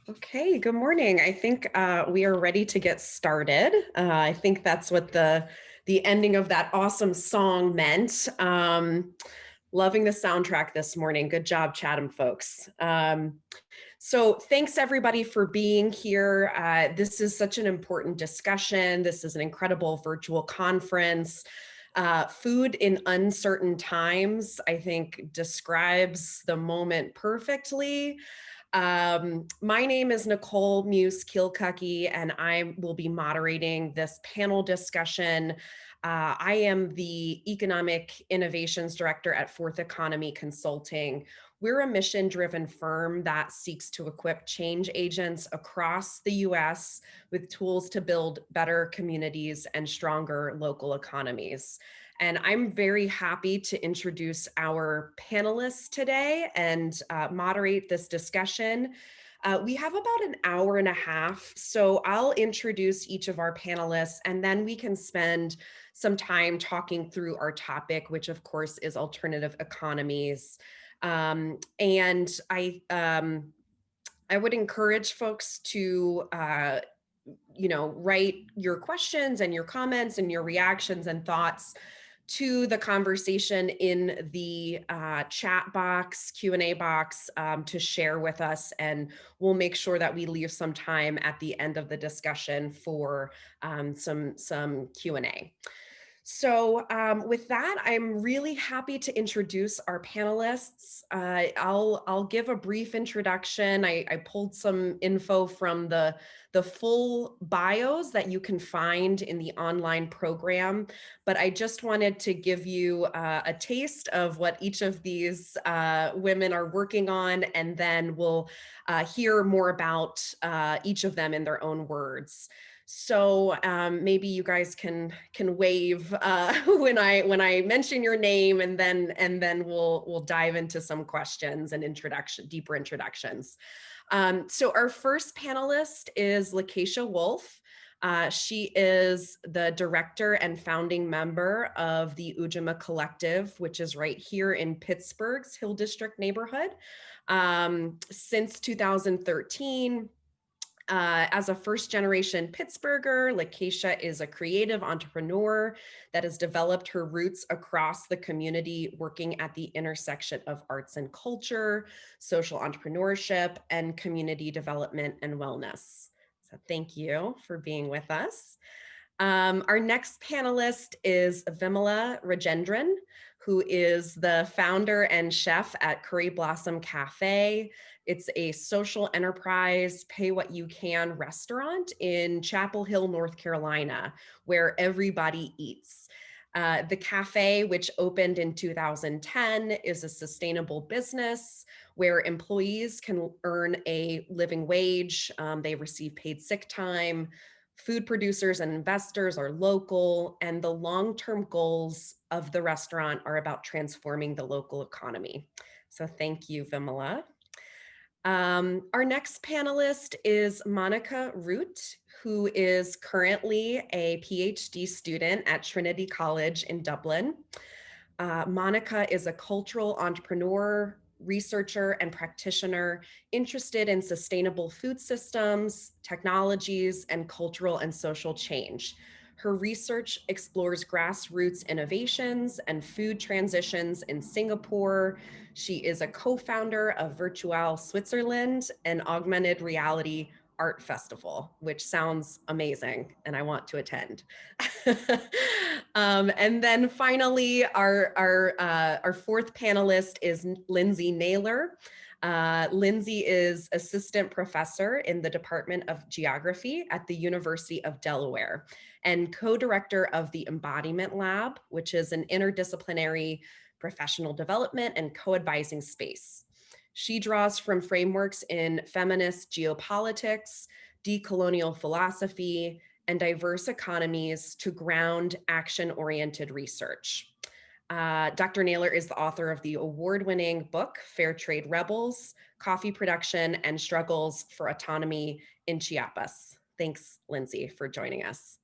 Okay, good morning. I think we are ready to get started. I think that's what the ending of that awesome song meant. Loving the soundtrack this morning. Good job, Chatham folks. So thanks everybody for being here. This is such an important discussion. This is an incredible virtual conference. Food in uncertain times, I think, describes the moment perfectly. My name is Nicole Muise-Kielkucki, and I will be moderating this panel discussion. I am the Economic Innovations Director at Fourth Economy Consulting. We're a mission-driven firm that seeks to equip change agents across the US with tools to build better communities and stronger local economies. And I'm very happy to introduce our panelists today and moderate this discussion. We have about an hour and a half, so I'll introduce each of our panelists and then we can spend some time talking through our topic, which of course is alternative economies. And I would encourage folks to write your questions and your comments and your reactions and thoughts to the conversation in the chat box, Q&A box to share with us, and we'll make sure that we leave some time at the end of the discussion for some Q&A. So with that, I'm really happy to introduce our panelists. I'll give a brief introduction. I pulled some info from the full bios that you can find in the online program, but I just wanted to give you a taste of what each of these women are working on, and then we'll hear more about each of them in their own words. So maybe you guys can wave when I mention your name, and then we'll dive into some questions and deeper introductions. So our first panelist is Lacasha Wolff. She is the director and founding member of the Ujima Collective, which is right here in Pittsburgh's Hill District neighborhood. Since 2013, as a first-generation Pittsburgher, LaKeisha is a creative entrepreneur that has developed her roots across the community, working at the intersection of arts and culture, social entrepreneurship, and community development and wellness. So thank you for being with us. Our next panelist is Vimela Rajendran, who is the founder and chef at Curryblossom Cafe. It's a social enterprise, pay what you can restaurant in Chapel Hill, North Carolina, where everybody eats. The cafe, which opened in 2010, is a sustainable business where employees can earn a living wage. They receive paid sick time. Food producers and investors are local, and the long-term goals of the restaurant are about transforming the local economy. So thank you, Vimela. Our next panelist is Monika Root, who is currently a PhD student at Trinity College in Dublin. Monika is a cultural entrepreneur, researcher, and practitioner interested in sustainable food systems, technologies, and cultural and social change. Her research explores grassroots innovations and food transitions in Singapore. She is a co-founder of Virtual Switzerland, an augmented reality art festival, which sounds amazing, and I want to attend. And then finally, our fourth panelist is Lindsay Naylor. Lindsay is assistant professor in the Department of Geography at the University of Delaware and co-director of the Embodiment Lab, which is an interdisciplinary professional development and co-advising space. She draws from frameworks in feminist geopolitics, decolonial philosophy, and diverse economies to ground action-oriented research. Dr. Naylor is the author of the award-winning book, Fair Trade Rebels, Coffee Production and Struggles for Autonomy in Chiapas. Thanks, Lindsay, for joining us.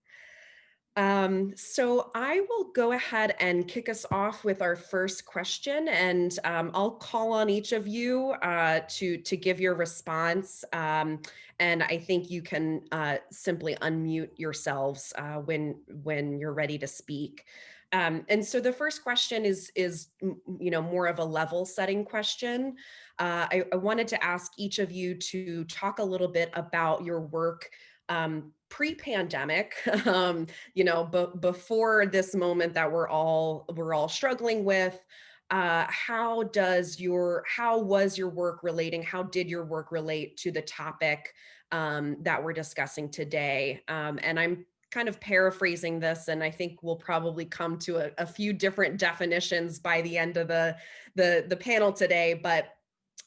So I will go ahead and kick us off with our first question, and I'll call on each of you to give your response. And I think you can simply unmute yourselves when you're ready to speak. And so the first question is more of a level setting question. I wanted to ask each of you to talk a little bit about your work pre-pandemic. Before this moment that we're all struggling with. How was your work relating? How did your work relate to the topic that we're discussing today? And I'm kind of paraphrasing this, and I think we'll probably come to a few different definitions by the end of the panel today. But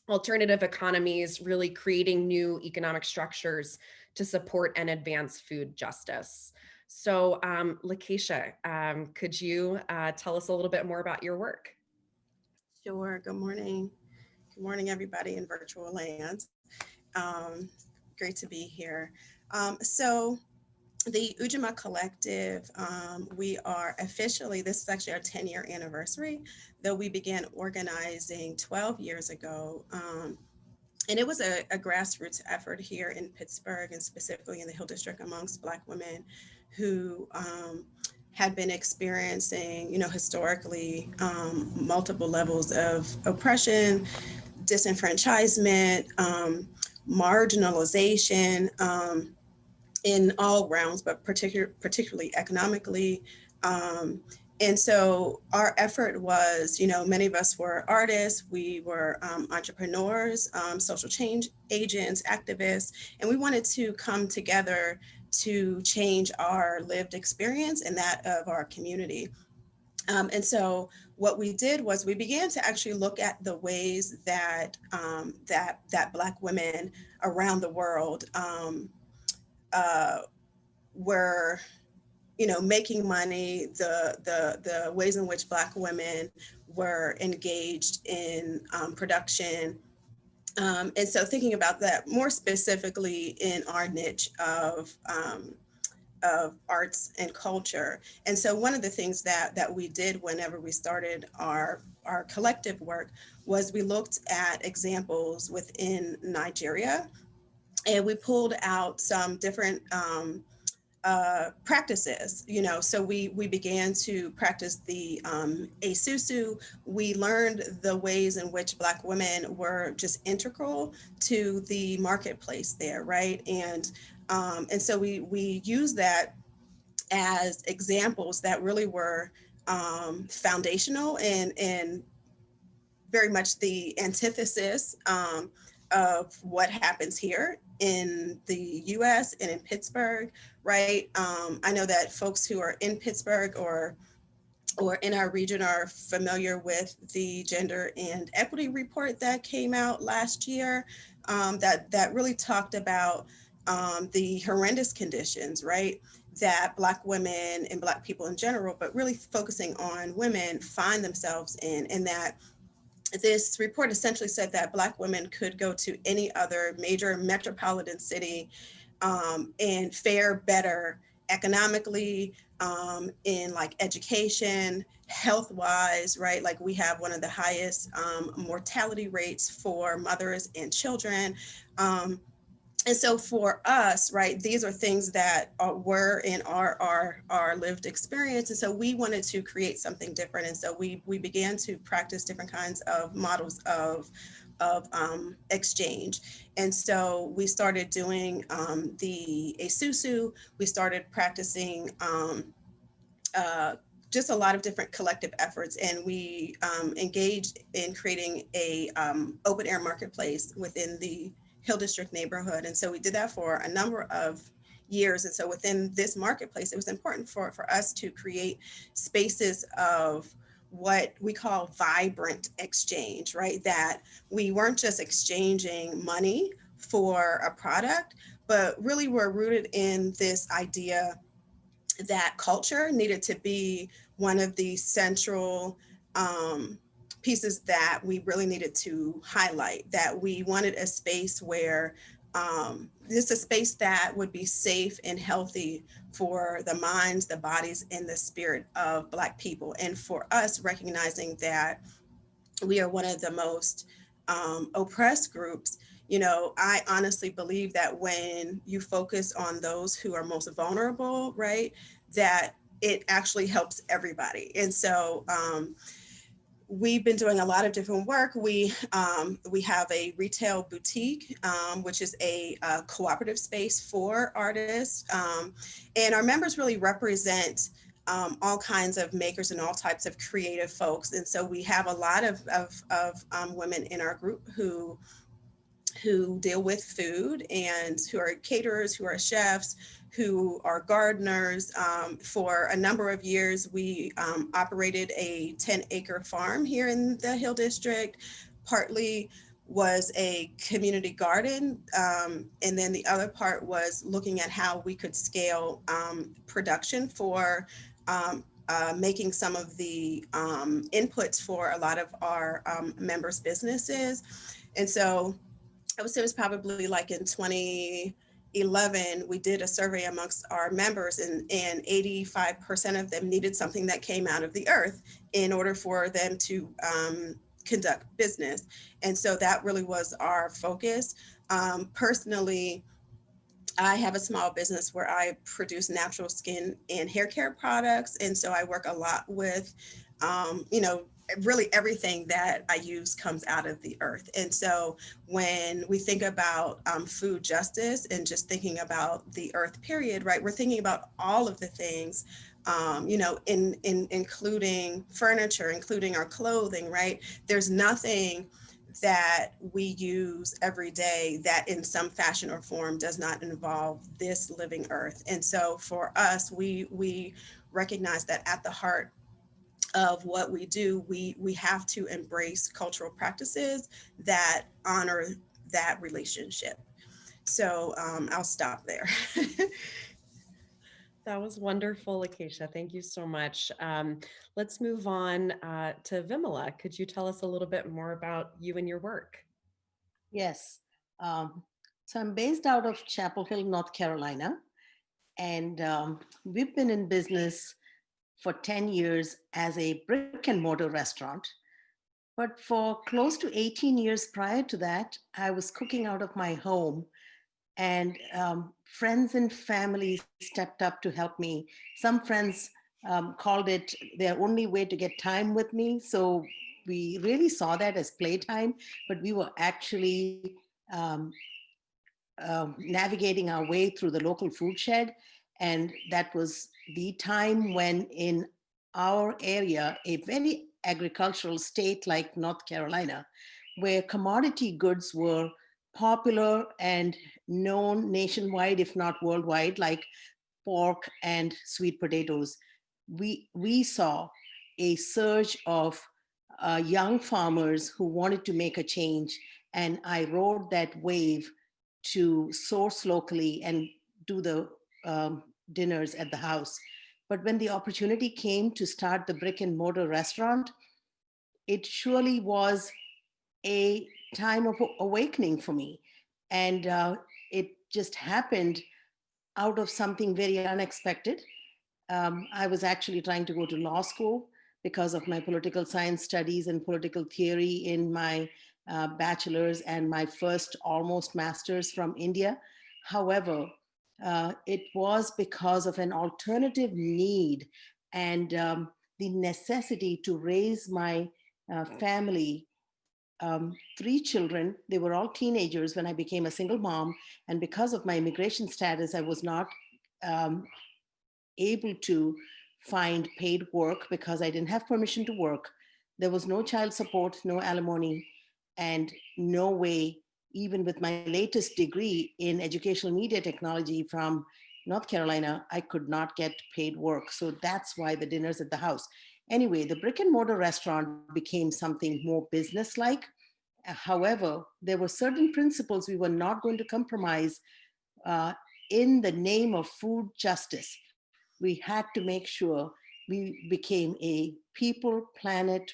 alternative economies, really creating new economic structures to support and advance food justice. So LaKeisha, could you tell us a little bit more about your work? Sure. Good morning. Good morning, everybody in virtual land. Um, Great to be here. So the Ujima Collective, we are officially, this is actually our 10-year anniversary, though we began organizing 12 years ago. And it was a grassroots effort here in Pittsburgh and specifically in the Hill District amongst Black women who had been experiencing, historically multiple levels of oppression, disenfranchisement, marginalization in all realms, but particularly economically. And so our effort was, many of us were artists, we were entrepreneurs, social change agents, activists, and we wanted to come together to change our lived experience and that of our community. And so what we did was we began to actually look at the ways that that Black women around the world uh, were making money, the ways in which Black women were engaged in production. And so thinking about that more specifically in our niche of arts and culture. And so one of the things that we did whenever we started our collective work was we looked at examples within Nigeria, and we pulled out some different practices, so we began to practice the Esusu. We learned the ways in which Black women were just integral to the marketplace there, right? And so we used that as examples that really were foundational and very much the antithesis of what happens here in the US and in Pittsburgh, right? I know that folks who are in Pittsburgh or in our region are familiar with the Gender and Equity Report that came out last year, that really talked about the horrendous conditions, right, that Black women and Black people in general, but really focusing on women, find themselves in, and that this report essentially said that Black women could go to any other major metropolitan city and fare better economically, in like education, health wise, right? Like we have one of the highest mortality rates for mothers and children. And so for us, right, these are things that were in our lived experience. And so we wanted to create something different. And so we began to practice different kinds of models of exchange. And so we started doing the Esusu. We started practicing just a lot of different collective efforts, and we engaged in creating a open air marketplace within the Hill District neighborhood. And so we did that for a number of years. And so within this marketplace, it was important for us to create spaces of what we call vibrant exchange, right? That we weren't just exchanging money for a product, but really were rooted in this idea that culture needed to be one of the central pieces that we really needed to highlight, that we wanted a space where This is a space that would be safe and healthy for the minds, the bodies, and the spirit of Black people. And for us, recognizing that we are one of the most oppressed groups. You know, I honestly believe that when you focus on those who are most vulnerable, right, that it actually helps everybody. And so we've been doing a lot of different work. We have a retail boutique, which is a cooperative space for artists. And our members really represent all kinds of makers and all types of creative folks. And so we have a lot of women in our group who deal with food and who are caterers, who are chefs, who are gardeners. For a number of years, we operated a 10-acre farm here in the Hill District. Partly was a community garden. And then the other part was looking at how we could scale production for making some of the inputs for a lot of our members' businesses. And so I would say it was probably like in 2011, we did a survey amongst our members, and 85% of them needed something that came out of the earth in order for them to conduct business. And so that really was our focus. Personally, I have a small business where I produce natural skin and hair care products. And so I work a lot with, you know, really everything that I use comes out of the earth. And so when we think about food justice and just thinking about the earth period, right, we're thinking about all of the things, you know, including furniture, including our clothing, right? There's nothing that we use every day that in some fashion or form does not involve this living earth. And so for us, we recognize that at the heart of what we do, we have to embrace cultural practices that honor that relationship. So I'll stop there. That was wonderful, LaKeisha. Thank you so much. Let's move on to Vimela. Could you tell us a little bit more about you and your work? Yes. So I'm based out of Chapel Hill, North Carolina, and we've been in business for 10 years as a brick and mortar restaurant. But for close to 18 years prior to that, I was cooking out of my home, and friends and family stepped up to help me. Some friends called it their only way to get time with me. So we really saw that as playtime, but we were actually navigating our way through the local food shed. And that was the time when in our area, a very agricultural state like North Carolina, where commodity goods were popular and known nationwide, if not worldwide, like pork and sweet potatoes, we saw a surge of young farmers who wanted to make a change. And I rode that wave to source locally and do the dinners at the house. But when the opportunity came to start the brick and mortar restaurant, it surely was a time of awakening for me. And it just happened out of something very unexpected. I was actually trying to go to law school because of my political science studies and political theory in my bachelor's and my first almost master's from India. However, it was because of an alternative need and the necessity to raise my family, 3 children. They were all teenagers when I became a single mom. And because of my immigration status, I was not able to find paid work because I didn't have permission to work. There was no child support, no alimony, and no way, even with my latest degree in educational media technology from North Carolina, I could not get paid work. So that's why the dinners at the house. Anyway, the brick and mortar restaurant became something more business-like. However, there were certain principles we were not going to compromise in the name of food justice. We had to make sure we became a people, planet,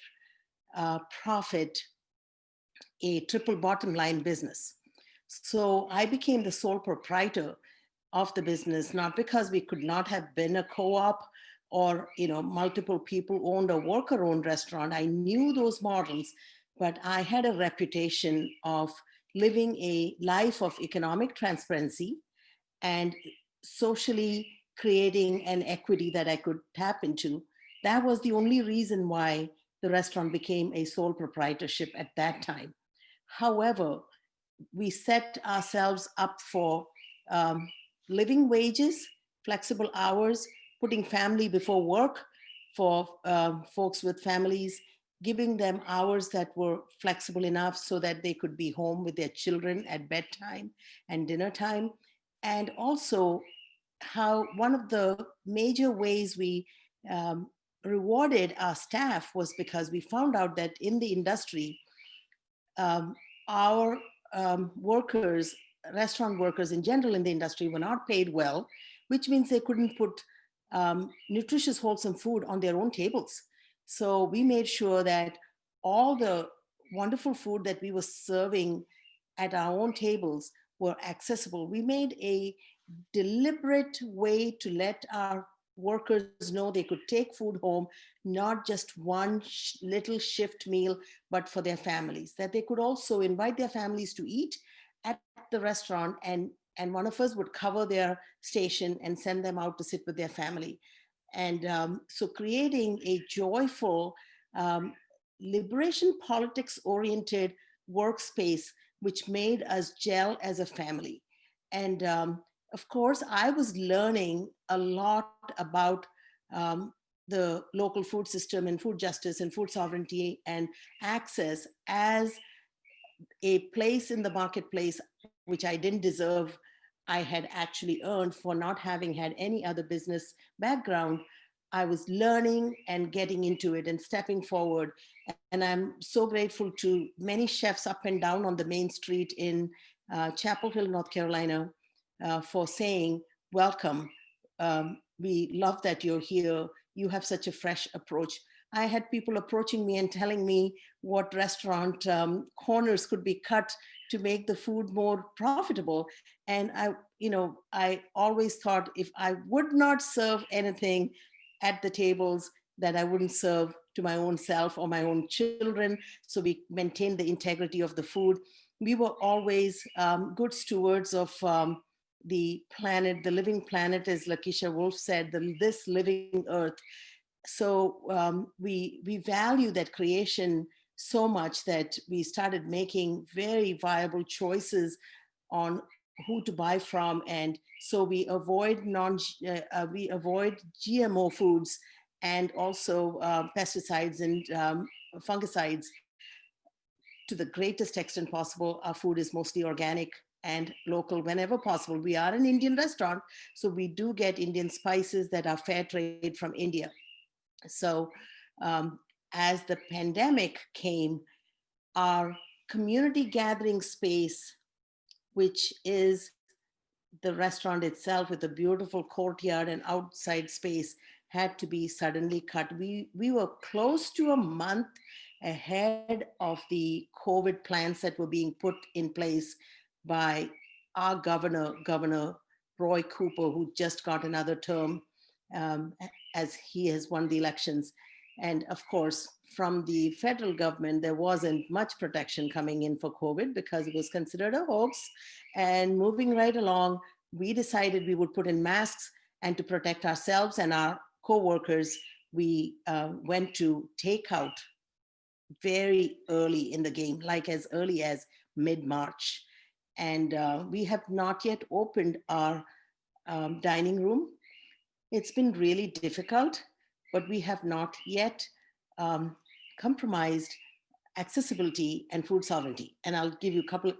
profit, a triple bottom line business. So I became the sole proprietor of the business, not because we could not have been a co-op or multiple people owned or worker owned restaurant. I knew those models, but I had a reputation of living a life of economic transparency and socially creating an equity that I could tap into. That was the only reason why the restaurant became a sole proprietorship at that time. However, we set ourselves up for um, living wages, flexible hours, putting family before work for folks with families, giving them hours that were flexible enough so that they could be home with their children at bedtime and dinner time. And also, how one of the major ways we um, rewarded our staff was because we found out that in the industry, um, our workers, restaurant workers in general in the industry, were not paid well, which means they couldn't put nutritious, wholesome food on their own tables. So we made sure that all the wonderful food that we were serving at our own tables were accessible. We made a deliberate way to let our workers know they could take food home, not just one little shift meal, but for their families, that they could also invite their families to eat at the restaurant, and one of us would cover their station and send them out to sit with their family. And so creating a joyful, um, liberation politics oriented workspace, which made us gel as a family. And of course, I was learning a lot about the local food system and food justice and food sovereignty and access as a place in the marketplace, which I didn't deserve. I had actually earned for not having had any other business background. I was learning and getting into it and stepping forward. And I'm so grateful to many chefs up and down on the main street in Chapel Hill, North Carolina, for saying, welcome. We love that you're here. You have such a fresh approach. I had people approaching me and telling me what restaurant corners could be cut to make the food more profitable. And I always thought if I would not serve anything at the tables, that I wouldn't serve to my own self or my own children. So we maintained the integrity of the food. We were always good stewards of the planet, the living planet, as Lacasha Wolff said, this living earth. So we value that creation so much that we started making very viable choices on who to buy from, and so we avoid GMO foods and also pesticides and fungicides to the greatest extent possible. Our food is mostly organic and local whenever possible. We are an Indian restaurant, so we do get Indian spices that are fair trade from India. So as the pandemic came, our community gathering space, which is the restaurant itself with a beautiful courtyard and outside space, had to be suddenly cut. We were close to a month ahead of the COVID plans that were being put in place by our Governor Roy Cooper, who just got another term as he has won the elections. And of course, from the federal government, there wasn't much protection coming in for COVID because it was considered a hoax. And moving right along, we decided we would put in masks, and to protect ourselves and our co-workers, we went to takeout very early in the game, like as early as mid-March. And we have not yet opened our dining room. It's been really difficult, but we have not yet compromised accessibility and food sovereignty. And I'll give you a couple of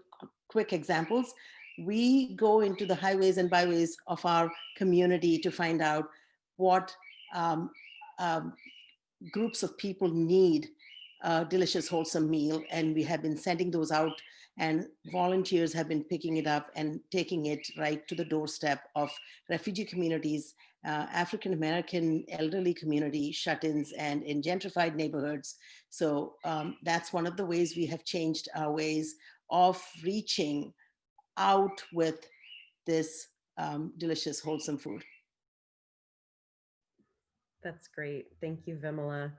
quick examples. We go into the highways and byways of our community to find out what groups of people need a delicious, wholesome meal. And we have been sending those out, and volunteers have been picking it up and taking it right to the doorstep of refugee communities, African-American elderly community, shut-ins, and in gentrified neighborhoods. So that's one of the ways we have changed our ways of reaching out with this delicious, wholesome food. That's great. Thank you, Vimela.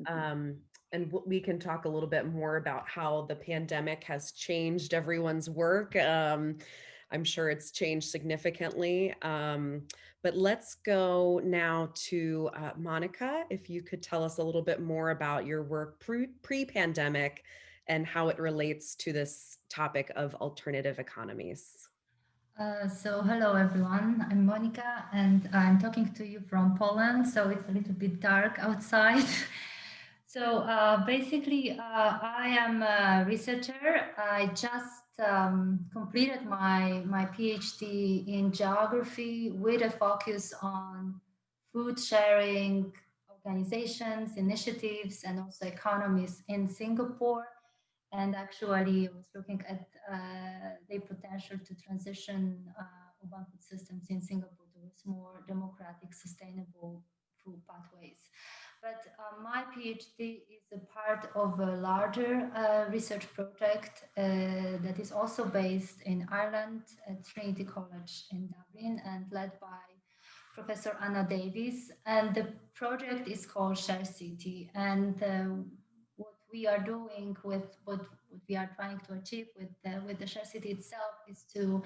And we can talk a little bit more about how the pandemic has changed everyone's work. I'm sure it's changed significantly. But let's go now to Monika. If you could tell us a little bit more about your work pre-pandemic and how it relates to this topic of alternative economies. So hello everyone, I'm Monika and I'm talking to you from Poland, so it's a little bit dark outside. So basically I am a researcher. I just completed my PhD in geography with a focus on food sharing organizations, initiatives, and also economies in Singapore. And actually, I was looking at the potential to transition urban food systems in Singapore towards more democratic, sustainable food pathways. But my PhD is a part of a larger research project that is also based in Ireland at Trinity College in Dublin and led by Professor Anna Davies. And the project is called SHARECITY. And what we are doing with what we are trying to achieve with the SHARECITY itself is to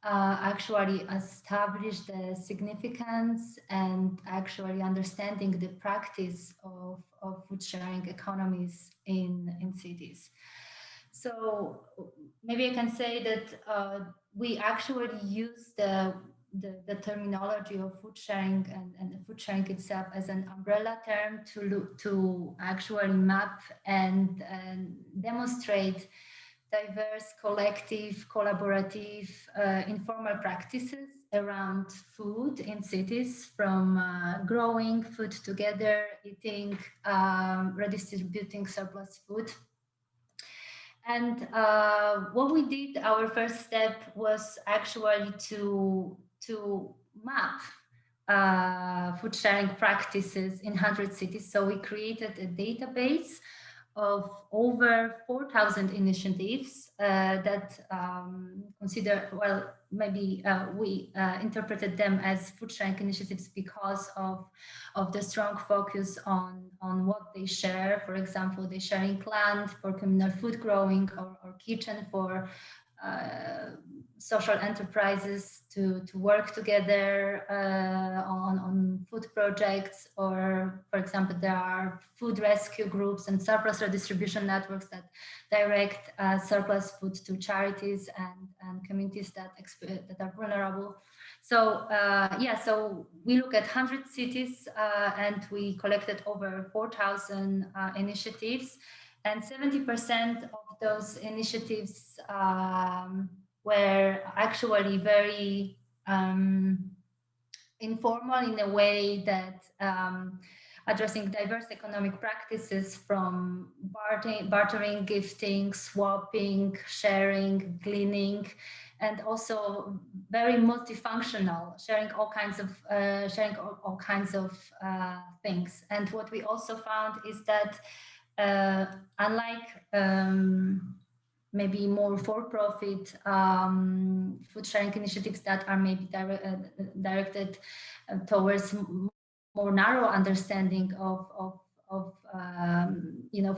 actually establish the significance and actually understanding the practice of food sharing economies in cities. So maybe I can say that we actually use the terminology of food sharing and the food sharing itself as an umbrella term to actually map and demonstrate diverse, collective, collaborative, informal practices around food in cities, from growing food together, eating, redistributing surplus food. And what we did, our first step was actually to map food sharing practices in 100 cities. So we created a database of over 4,000 initiatives that consider, well, maybe we interpreted them as food sharing initiatives because of the strong focus on what they share. For example, they sharing land for communal food growing, or kitchen for social enterprises to work together on food projects, or for example there are food rescue groups and surplus redistribution networks that direct surplus food to charities and communities that are vulnerable. So so we look at 100 cities and we collected over 4,000 initiatives, and 70% of those initiatives were actually very informal, in a way that addressing diverse economic practices, from bartering, gifting, swapping, sharing, gleaning, and also very multifunctional, sharing all kinds of things. And what we also found is that unlike maybe more for-profit food sharing initiatives that are maybe directed towards more narrow understanding of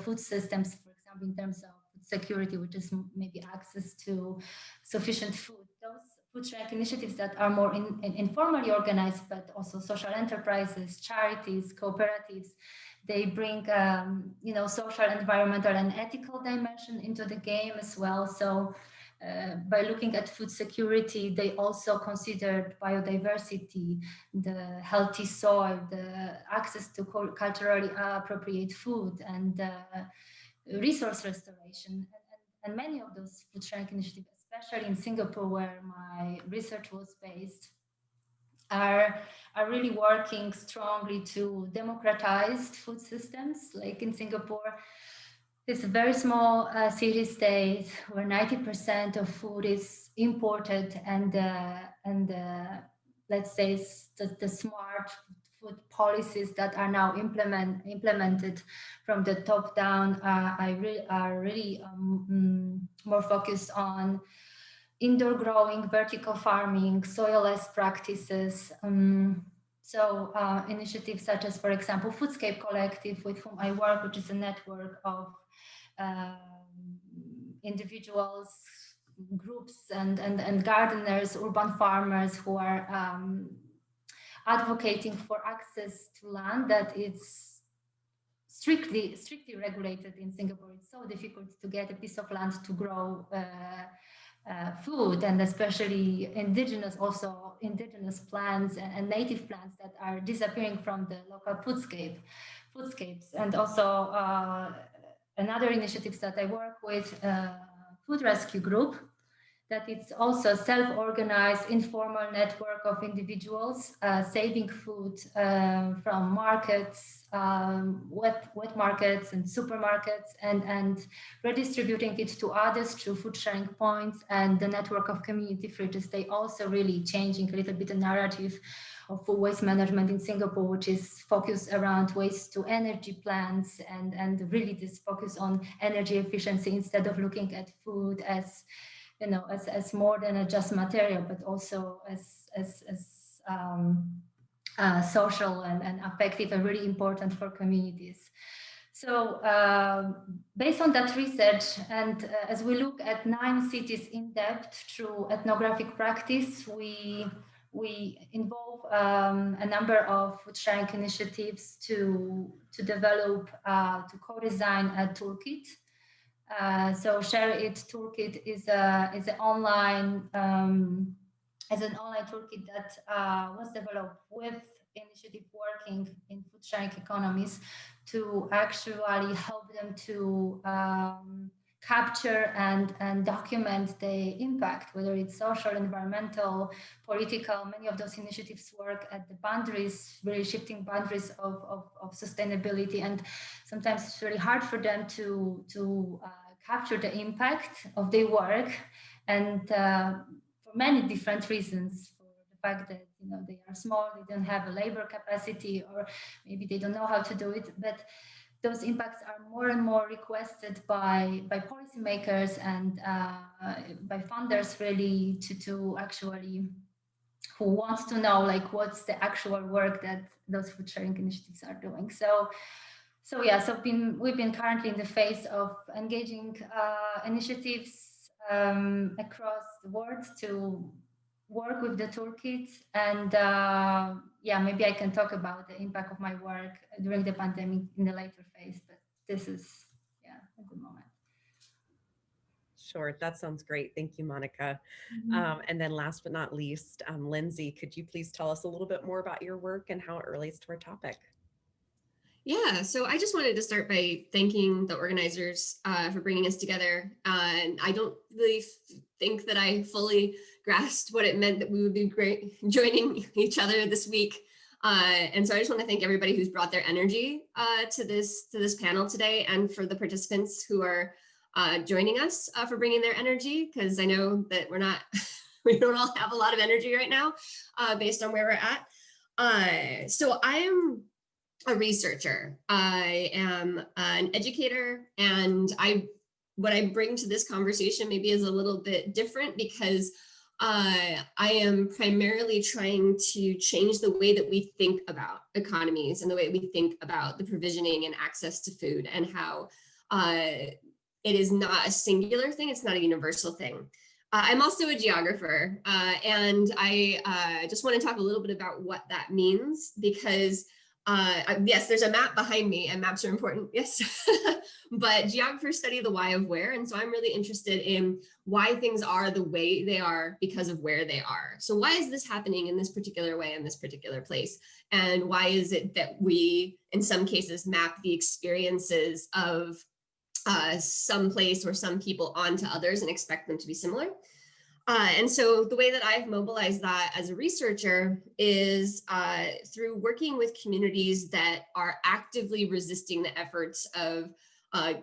food systems, for example, in terms of food security, which is maybe access to sufficient food. Those food sharing initiatives that are more informally organized, but also social enterprises, charities, cooperatives, they bring social, environmental, and ethical dimension into the game as well. So by looking at food security, they also considered biodiversity, the healthy soil, the access to culturally appropriate food, and resource restoration. And many of those food sharing initiatives, especially in Singapore, where my research was based, are really working strongly to democratize food systems. Like in Singapore, it's a very small city state where 90% of food is imported, and let's say the smart food policies that are now implemented from the top down are really more focused on indoor growing, vertical farming, soil-less practices. Initiatives such as, for example, Foodscape Collective, with whom I work, which is a network of individuals, groups, and gardeners, urban farmers who are advocating for access to land that is strictly regulated in Singapore. It's so difficult to get a piece of land to grow food, and especially indigenous plants and native plants that are disappearing from the local foodscapes. And also another initiatives that I work with, Food Rescue Group, that it's also a self-organized informal network of individuals saving food from markets, wet markets and supermarkets, and redistributing it to others through food sharing points and the network of community fridges. They also really changing a little bit the narrative of food waste management in Singapore, which is focused around waste to energy plants and really this focus on energy efficiency instead of looking at food as as more than a just material, but also as social and affective and really important for communities. So based on that research, and as we look at 9 cities in depth through ethnographic practice, we involve a number of food sharing initiatives to develop, to co-design a toolkit. So Share It Toolkit is an online toolkit that was developed with initiative working in food sharing economies to actually help them to capture and document the impact, whether it's social, environmental, political. Many of those initiatives work at the boundaries, really shifting boundaries of sustainability, and sometimes it's really hard for them to capture the impact of their work, and for many different reasons. For the fact that they are small, they don't have a labor capacity, or maybe they don't know how to do it, but those impacts are more and more requested by policymakers and by funders, really, to actually, who wants to know what's the actual work that those food sharing initiatives are doing. So we've been currently in the phase of engaging initiatives across the world to work with the toolkit, and maybe I can talk about the impact of my work during the pandemic in the later phase, but this is a good moment. Sure, that sounds great. Thank you, Monika. And then last but not least, Lindsay, could you please tell us a little bit more about your work and how it relates to our topic? Yeah, so I just wanted to start by thanking the organizers for bringing us together. And I don't really think that I fully grasped what it meant that we would be joining each other this week. And so I just want to thank everybody who's brought their energy to this panel today, and for the participants who are joining us for bringing their energy, because I know that we don't all have a lot of energy right now based on where we're at. So I am a researcher. I am an educator, and what I bring to this conversation maybe is a little bit different, because I am primarily trying to change the way that we think about economies and the way we think about the provisioning and access to food, and how it is not a singular thing, it's not a universal thing. I'm also a geographer, and I just want to talk a little bit about what that means, because yes, there's a map behind me, and maps are important, yes. But geographers study the why of where, and so I'm really interested in why things are the way they are because of where they are. So why is this happening in this particular way in this particular place? And why is it that we, in some cases, map the experiences of some place or some people onto others and expect them to be similar? And so the way that I've mobilized that as a researcher is through working with communities that are actively resisting the efforts of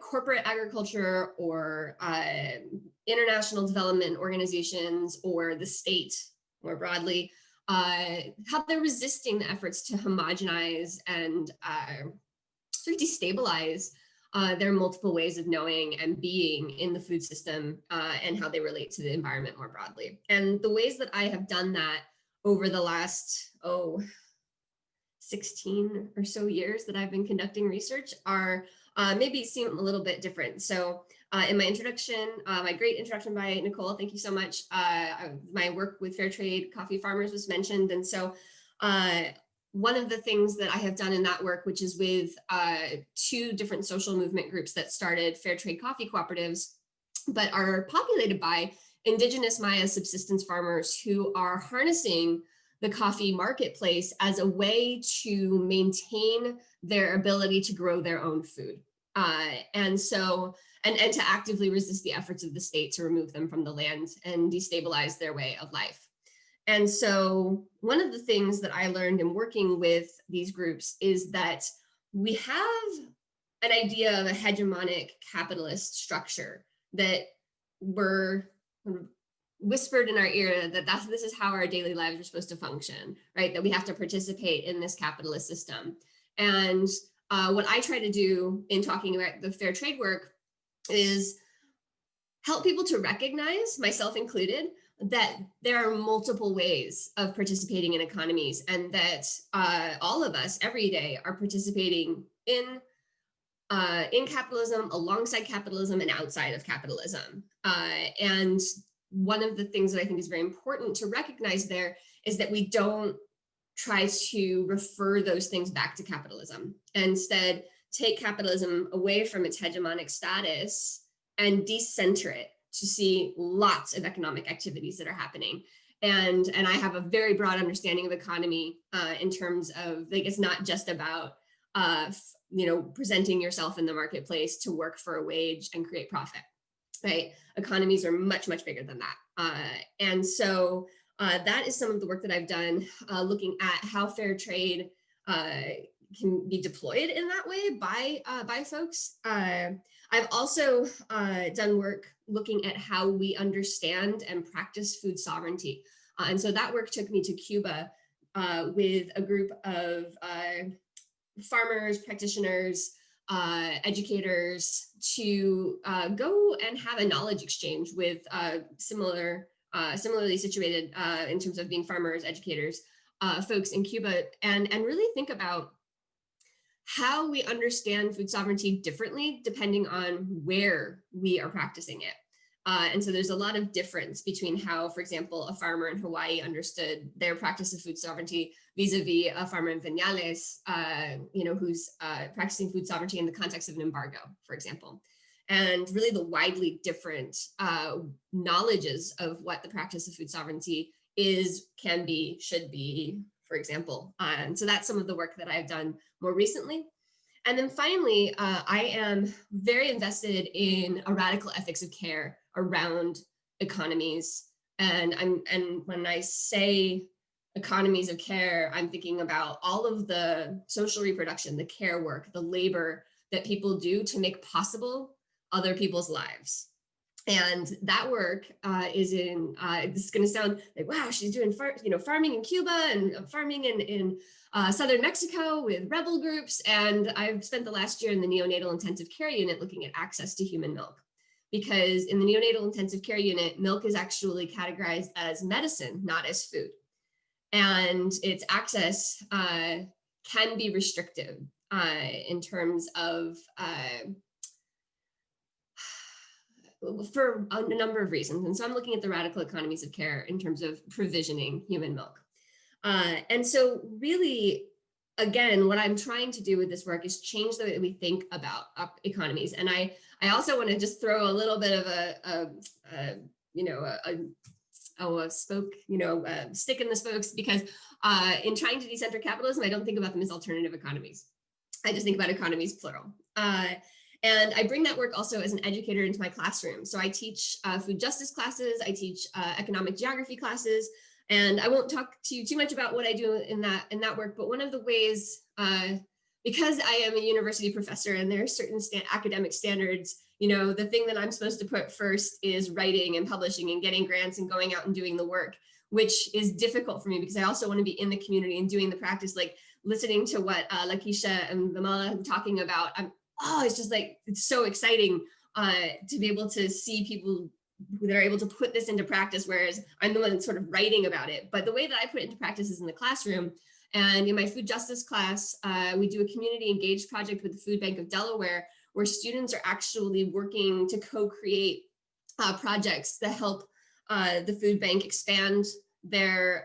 corporate agriculture or international development organizations or the state more broadly, how they're resisting the efforts to homogenize and sort of destabilize there are multiple ways of knowing and being in the food system and how they relate to the environment more broadly. And the ways that I have done that over the last, 16 or so years that I've been conducting research are maybe seem a little bit different. So in my introduction, my great introduction by Nicole, thank you so much. My work with fair trade coffee farmers was mentioned. And so one of the things that I have done in that work, which is with 2 different social movement groups that started fair trade coffee cooperatives, but are populated by indigenous Maya subsistence farmers who are harnessing the coffee marketplace as a way to maintain their ability to grow their own food. And to actively resist the efforts of the state to remove them from the land and destabilize their way of life. And so one of the things that I learned in working with these groups is that we have an idea of a hegemonic capitalist structure that were whispered in our ear that this is how our daily lives are supposed to function, right? That we have to participate in this capitalist system. And what I try to do in talking about the fair trade work is help people to recognize, myself included, that there are multiple ways of participating in economies, and that all of us every day are participating in capitalism, alongside capitalism, and outside of capitalism. And one of the things that I think is very important to recognize there is that we don't try to refer those things back to capitalism. Instead, take capitalism away from its hegemonic status and decenter it to see lots of economic activities that are happening. And I have a very broad understanding of economy in terms of, like, it's not just about presenting yourself in the marketplace to work for a wage and create profit, right? Economies are much, much bigger than that. And so that is some of the work that I've done looking at how fair trade can be deployed in that way by folks. I've also done work looking at how we understand and practice food sovereignty. And so that work took me to Cuba with a group of farmers, practitioners, educators to go and have a knowledge exchange with similarly situated in terms of being farmers, educators, folks in Cuba, and really think about how we understand food sovereignty differently depending on where we are practicing it. And so there's a lot of difference between how, for example, a farmer in Hawaii understood their practice of food sovereignty vis-a-vis a farmer in Vinales, who's practicing food sovereignty in the context of an embargo, for example. And really the widely different knowledges of what the practice of food sovereignty is, can be, should be, for example. And so that's some of the work that I've done more recently. And then finally, I am very invested in a radical ethics of care around economies. And when I say economies of care, I'm thinking about all of the social reproduction, the care work, the labor that people do to make possible other people's lives. And that work is in, this is going to sound like, wow, she's doing farming in Cuba and farming in southern Mexico with rebel groups. And I've spent the last year in the neonatal intensive care unit looking at access to human milk. Because in the neonatal intensive care unit, milk is actually categorized as medicine, not as food. And its access can be restrictive in terms of for a number of reasons. And so I'm looking at the radical economies of care in terms of provisioning human milk. And so really, again, what I'm trying to do with this work is change the way that we think about economies. And I also want to just throw a little bit of a stick in the spokes, because in trying to decenter capitalism, I don't think about them as alternative economies. I just think about economies plural. And I bring that work also as an educator into my classroom. So I teach food justice classes, I teach economic geography classes, and I won't talk to you too much about what I do in that work, but one of the ways, because I am a university professor and there are certain academic standards, the thing that I'm supposed to put first is writing and publishing and getting grants and going out and doing the work, which is difficult for me because I also want to be in the community and doing the practice, like listening to what LaKeisha and Vimala are talking about. oh, it's just like, it's so exciting to be able to see people that are able to put this into practice, whereas I'm the one that's sort of writing about it. But the way that I put it into practice is in the classroom. And in my food justice class, we do a community engaged project with the Food Bank of Delaware, where students are actually working to co-create projects that help the food bank expand their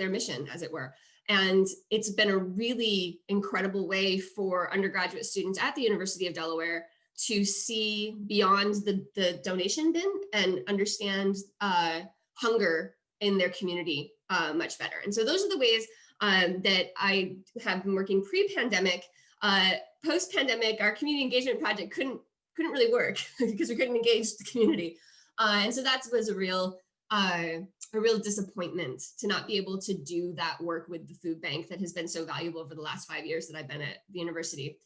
mission, as it were. And it's been a really incredible way for undergraduate students at the University of Delaware to see beyond the donation bin and understand hunger in their community much better. And so those are the ways that I have been working pre-pandemic. Post-pandemic, our community engagement project couldn't really work because we couldn't engage the community. And so that was a real disappointment to not be able to do that work with the food bank that has been so valuable over the last 5 years that I've been at the university.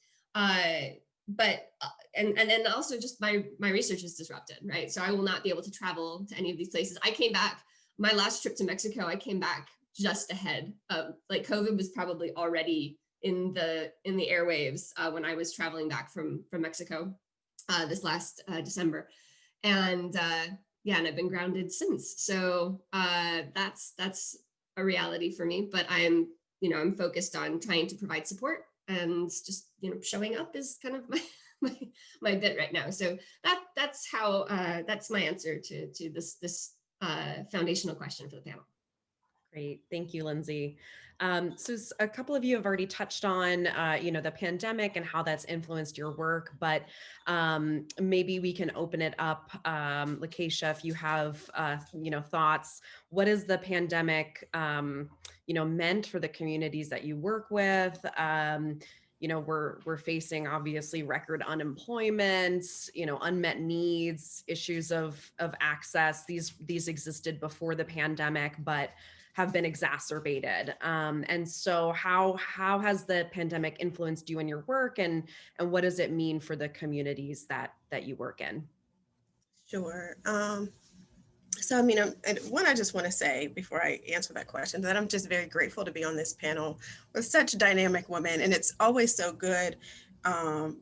But then also just my research is disrupted, right? So I will not be able to travel to any of these places. I came back, my last trip to Mexico, I came back just ahead of, like, COVID was probably already in the airwaves when I was traveling back from Mexico this last December. And yeah, and I've been grounded since. So that's a reality for me, but I'm focused on trying to provide support, and just, showing up is kind of my bit right now. So that's how that's my answer to this foundational question for the panel. Great. Thank you, Lindsay. So a couple of you have already touched on, the pandemic and how that's influenced your work, but maybe we can open it up. LaKeisha, if you have, thoughts, what is the pandemic, meant for the communities that you work with? We're facing obviously record unemployment, unmet needs, issues of access. These existed before the pandemic, but have been exacerbated. And so how has the pandemic influenced you in your work, and what does it mean for the communities that you work in? Sure. So, I just want to say before I answer that question that I'm just very grateful to be on this panel with such dynamic women. And it's always so good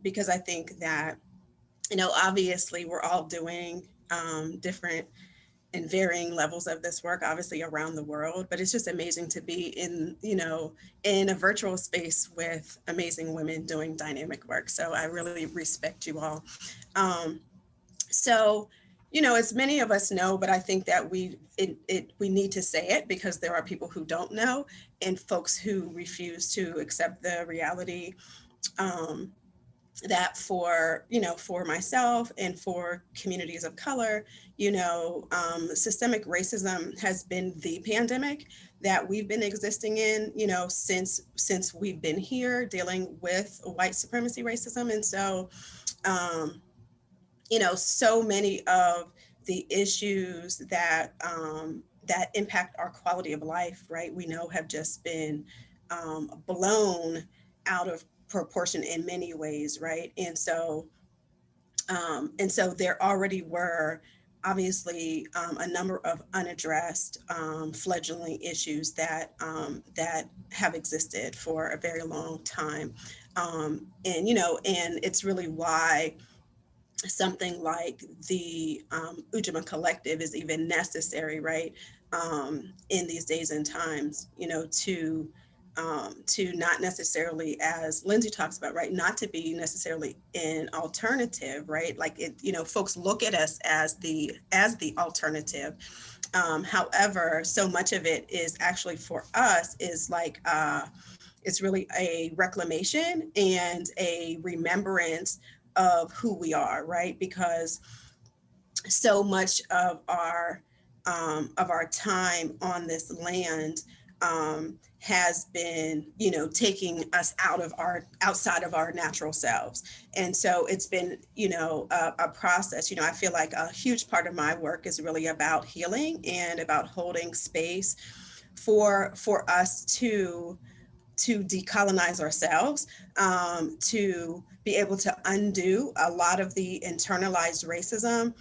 because I think that, obviously we're all doing different and varying levels of this work, obviously around the world, but it's just amazing to be in a virtual space with amazing women doing dynamic work. So I really respect you all. So, as many of us know, but I think that we need to say it because there are people who don't know and folks who refuse to accept the reality that for myself and for communities of color, systemic racism has been the pandemic that we've been existing in, since we've been here dealing with white supremacy racism. And so, so many of the issues that that impact our quality of life, right, we know have just been blown out of proportion in many ways, right? And so there already were obviously a number of unaddressed fledgling issues that have existed for a very long time, and it's really why something like the Ujima Collective is even necessary, right? In these days and times, to not necessarily, as Lindsay talks about, right, not to be necessarily an alternative, right? Like folks look at us as the alternative. However, so much of it is actually for us is like it's really a reclamation and a remembrance of who we are, right? Because so much of our time on this land has been, taking us outside of our natural selves. And so it's been, a process. I feel like a huge part of my work is really about healing and about holding space for us to decolonize ourselves, to be able to undo a lot of the internalized racism,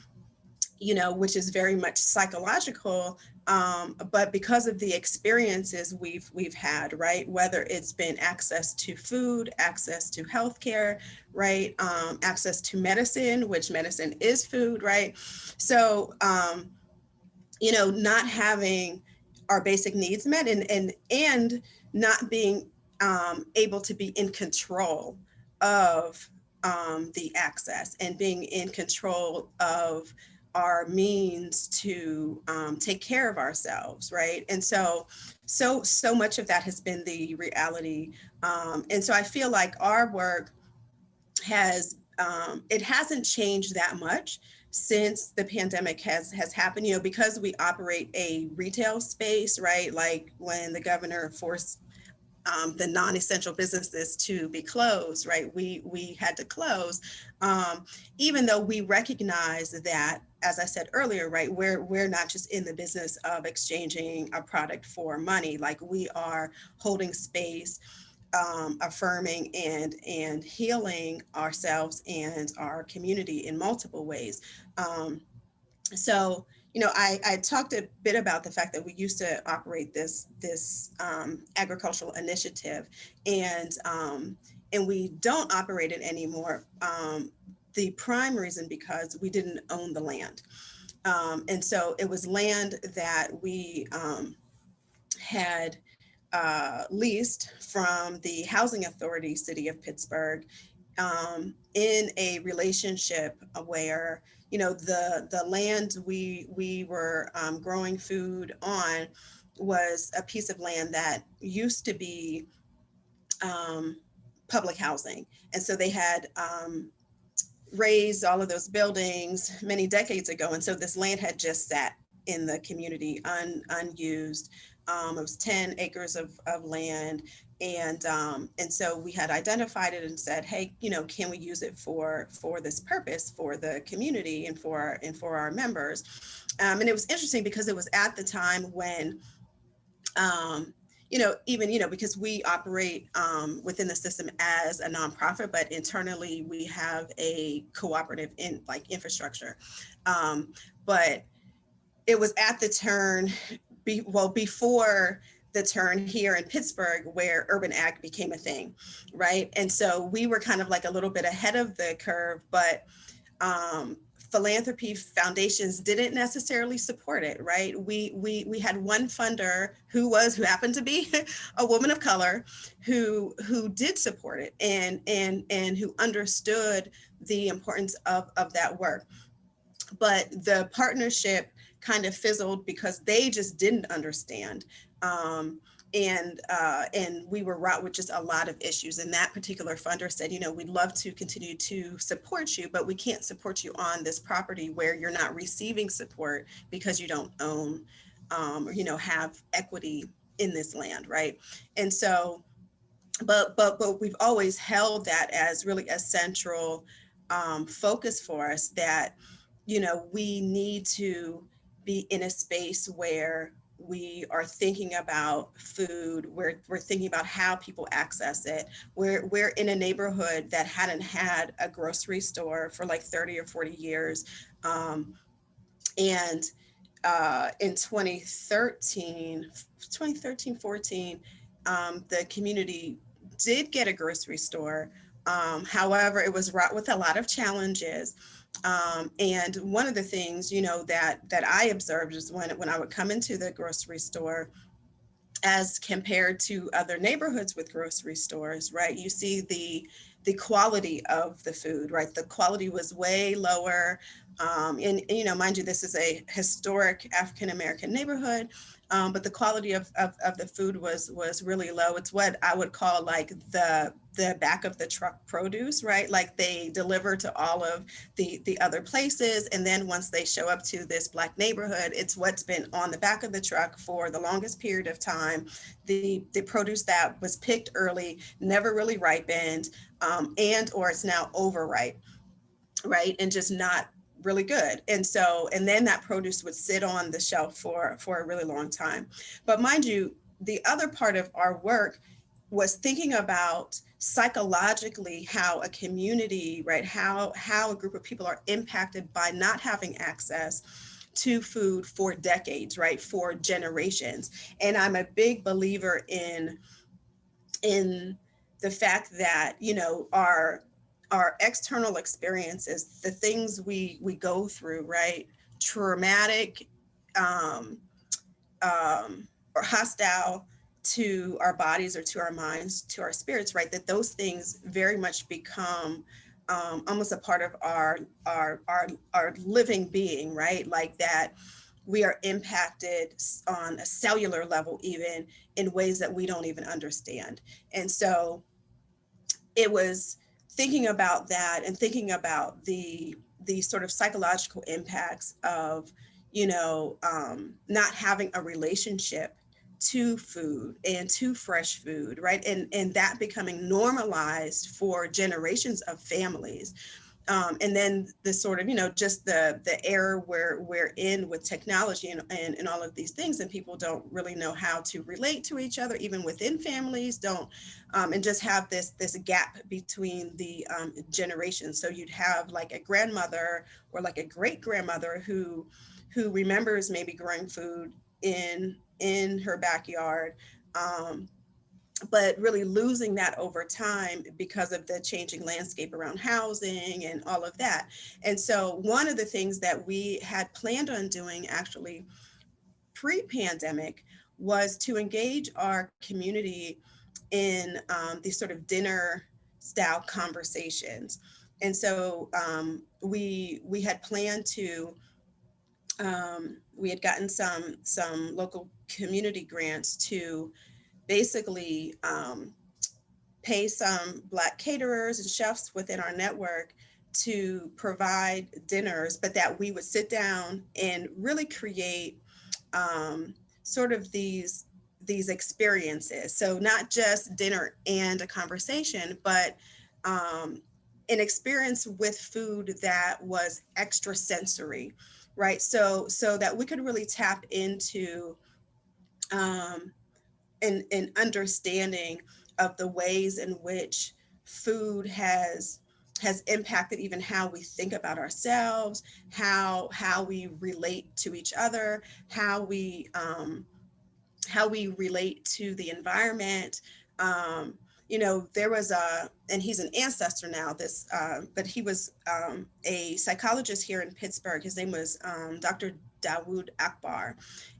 which is very much psychological, But because of the experiences we've had, right, whether it's been access to food, access to healthcare, right, access to medicine, which medicine is food, right? So, you know, not having our basic needs met and not being able to be in control of the access and being in control of our means to take care of ourselves, right? And so much of that has been the reality. And so I feel like our work has, it hasn't changed that much since the pandemic has happened, you know, because we operate a retail space, right? Like when the governor forced the non-essential businesses to be closed, right? We had to close, even though we recognize that, as I said earlier, right, we're not just in the business of exchanging a product for money. Like we are holding space, affirming and healing ourselves and our community in multiple ways. So, you know, I talked a bit about the fact that we used to operate this agricultural initiative, and we don't operate it anymore. The prime reason because we didn't own the land, and so it was land that we had leased from the Housing Authority, City of Pittsburgh, in a relationship where, you know, the land we were growing food on was a piece of land that used to be public housing. And so they had raised all of those buildings many decades ago. And so this land had just sat in the community unused. It was 10 acres of land. And so we had identified it and said, hey, you know, can we use it for this purpose, for the community and for our members? And it was interesting because it was at the time when, you know, even, you know, because we operate within the system as a nonprofit, but internally we have a cooperative infrastructure. But it was at the turn, before the turn here in Pittsburgh where urban ag became a thing, right? And so we were kind of like a little bit ahead of the curve, but philanthropy foundations didn't necessarily support it, right? We had one funder who happened to be a woman of color who did support it and who understood the importance of that work. But the partnership kind of fizzled because they just didn't understand. And we were wrought with just a lot of issues. And that particular funder said, you know, we'd love to continue to support you, but we can't support you on this property where you're not receiving support because you don't own, or, you know, have equity in this land, right? And so, but we've always held that as really a central focus for us, that, you know, we need to be in a space where we are thinking about food, we're thinking about how people access it. We're in a neighborhood that hadn't had a grocery store for like 30 or 40 years. And in 2013, 14, the community did get a grocery store. However, it was wrought with a lot of challenges. And one of the things, you know, that I observed is when I would come into the grocery store, as compared to other neighborhoods with grocery stores, right? You see the quality of the food, right? The quality was way lower. And, you know, mind you, this is a historic African-American neighborhood, but the quality of the food was really low. It's what I would call like the back of the truck produce, right? Like they deliver to all of the other places. And then once they show up to this Black neighborhood, it's what's been on the back of the truck for the longest period of time. The produce that was picked early, never really ripened, and or it's now overripe, right? And just not really good. And so, and then that produce would sit on the shelf for a really long time. But mind you, the other part of our work was thinking about psychologically how a community, right, how a group of people are impacted by not having access to food for decades, right? For generations. And I'm a big believer in the fact that, you know, our external experiences, the things we go through, right? Traumatic, or hostile to our bodies or to our minds, to our spirits, right? That those things very much become almost a part of our living being, right? Like that we are impacted on a cellular level, even in ways that we don't even understand. And so it was thinking about that and thinking about the sort of psychological impacts of, you know, not having a relationship to food and to fresh food, right? And that becoming normalized for generations of families. And then the sort of, you know, just the era where we're in with technology and all of these things, and people don't really know how to relate to each other, even within families, don't, and just have this gap between the generations. So you'd have like a grandmother or like a great grandmother who remembers maybe growing food in her backyard, but really losing that over time because of the changing landscape around housing and all of that. And so one of the things that we had planned on doing actually pre-pandemic was to engage our community in these sort of dinner style conversations. And so we had planned to, we had gotten some local community grants to basically pay some Black caterers and chefs within our network to provide dinners, but that we would sit down and really create sort of these experiences. So not just dinner and a conversation, but an experience with food that was extra sensory, right? So that we could really tap into an understanding of the ways in which food has impacted even how we think about ourselves, how we relate to each other, how we relate to the environment. You know, there was and he's an ancestor now, but he was a psychologist here in Pittsburgh. His name was Dr. Dawood Akbar.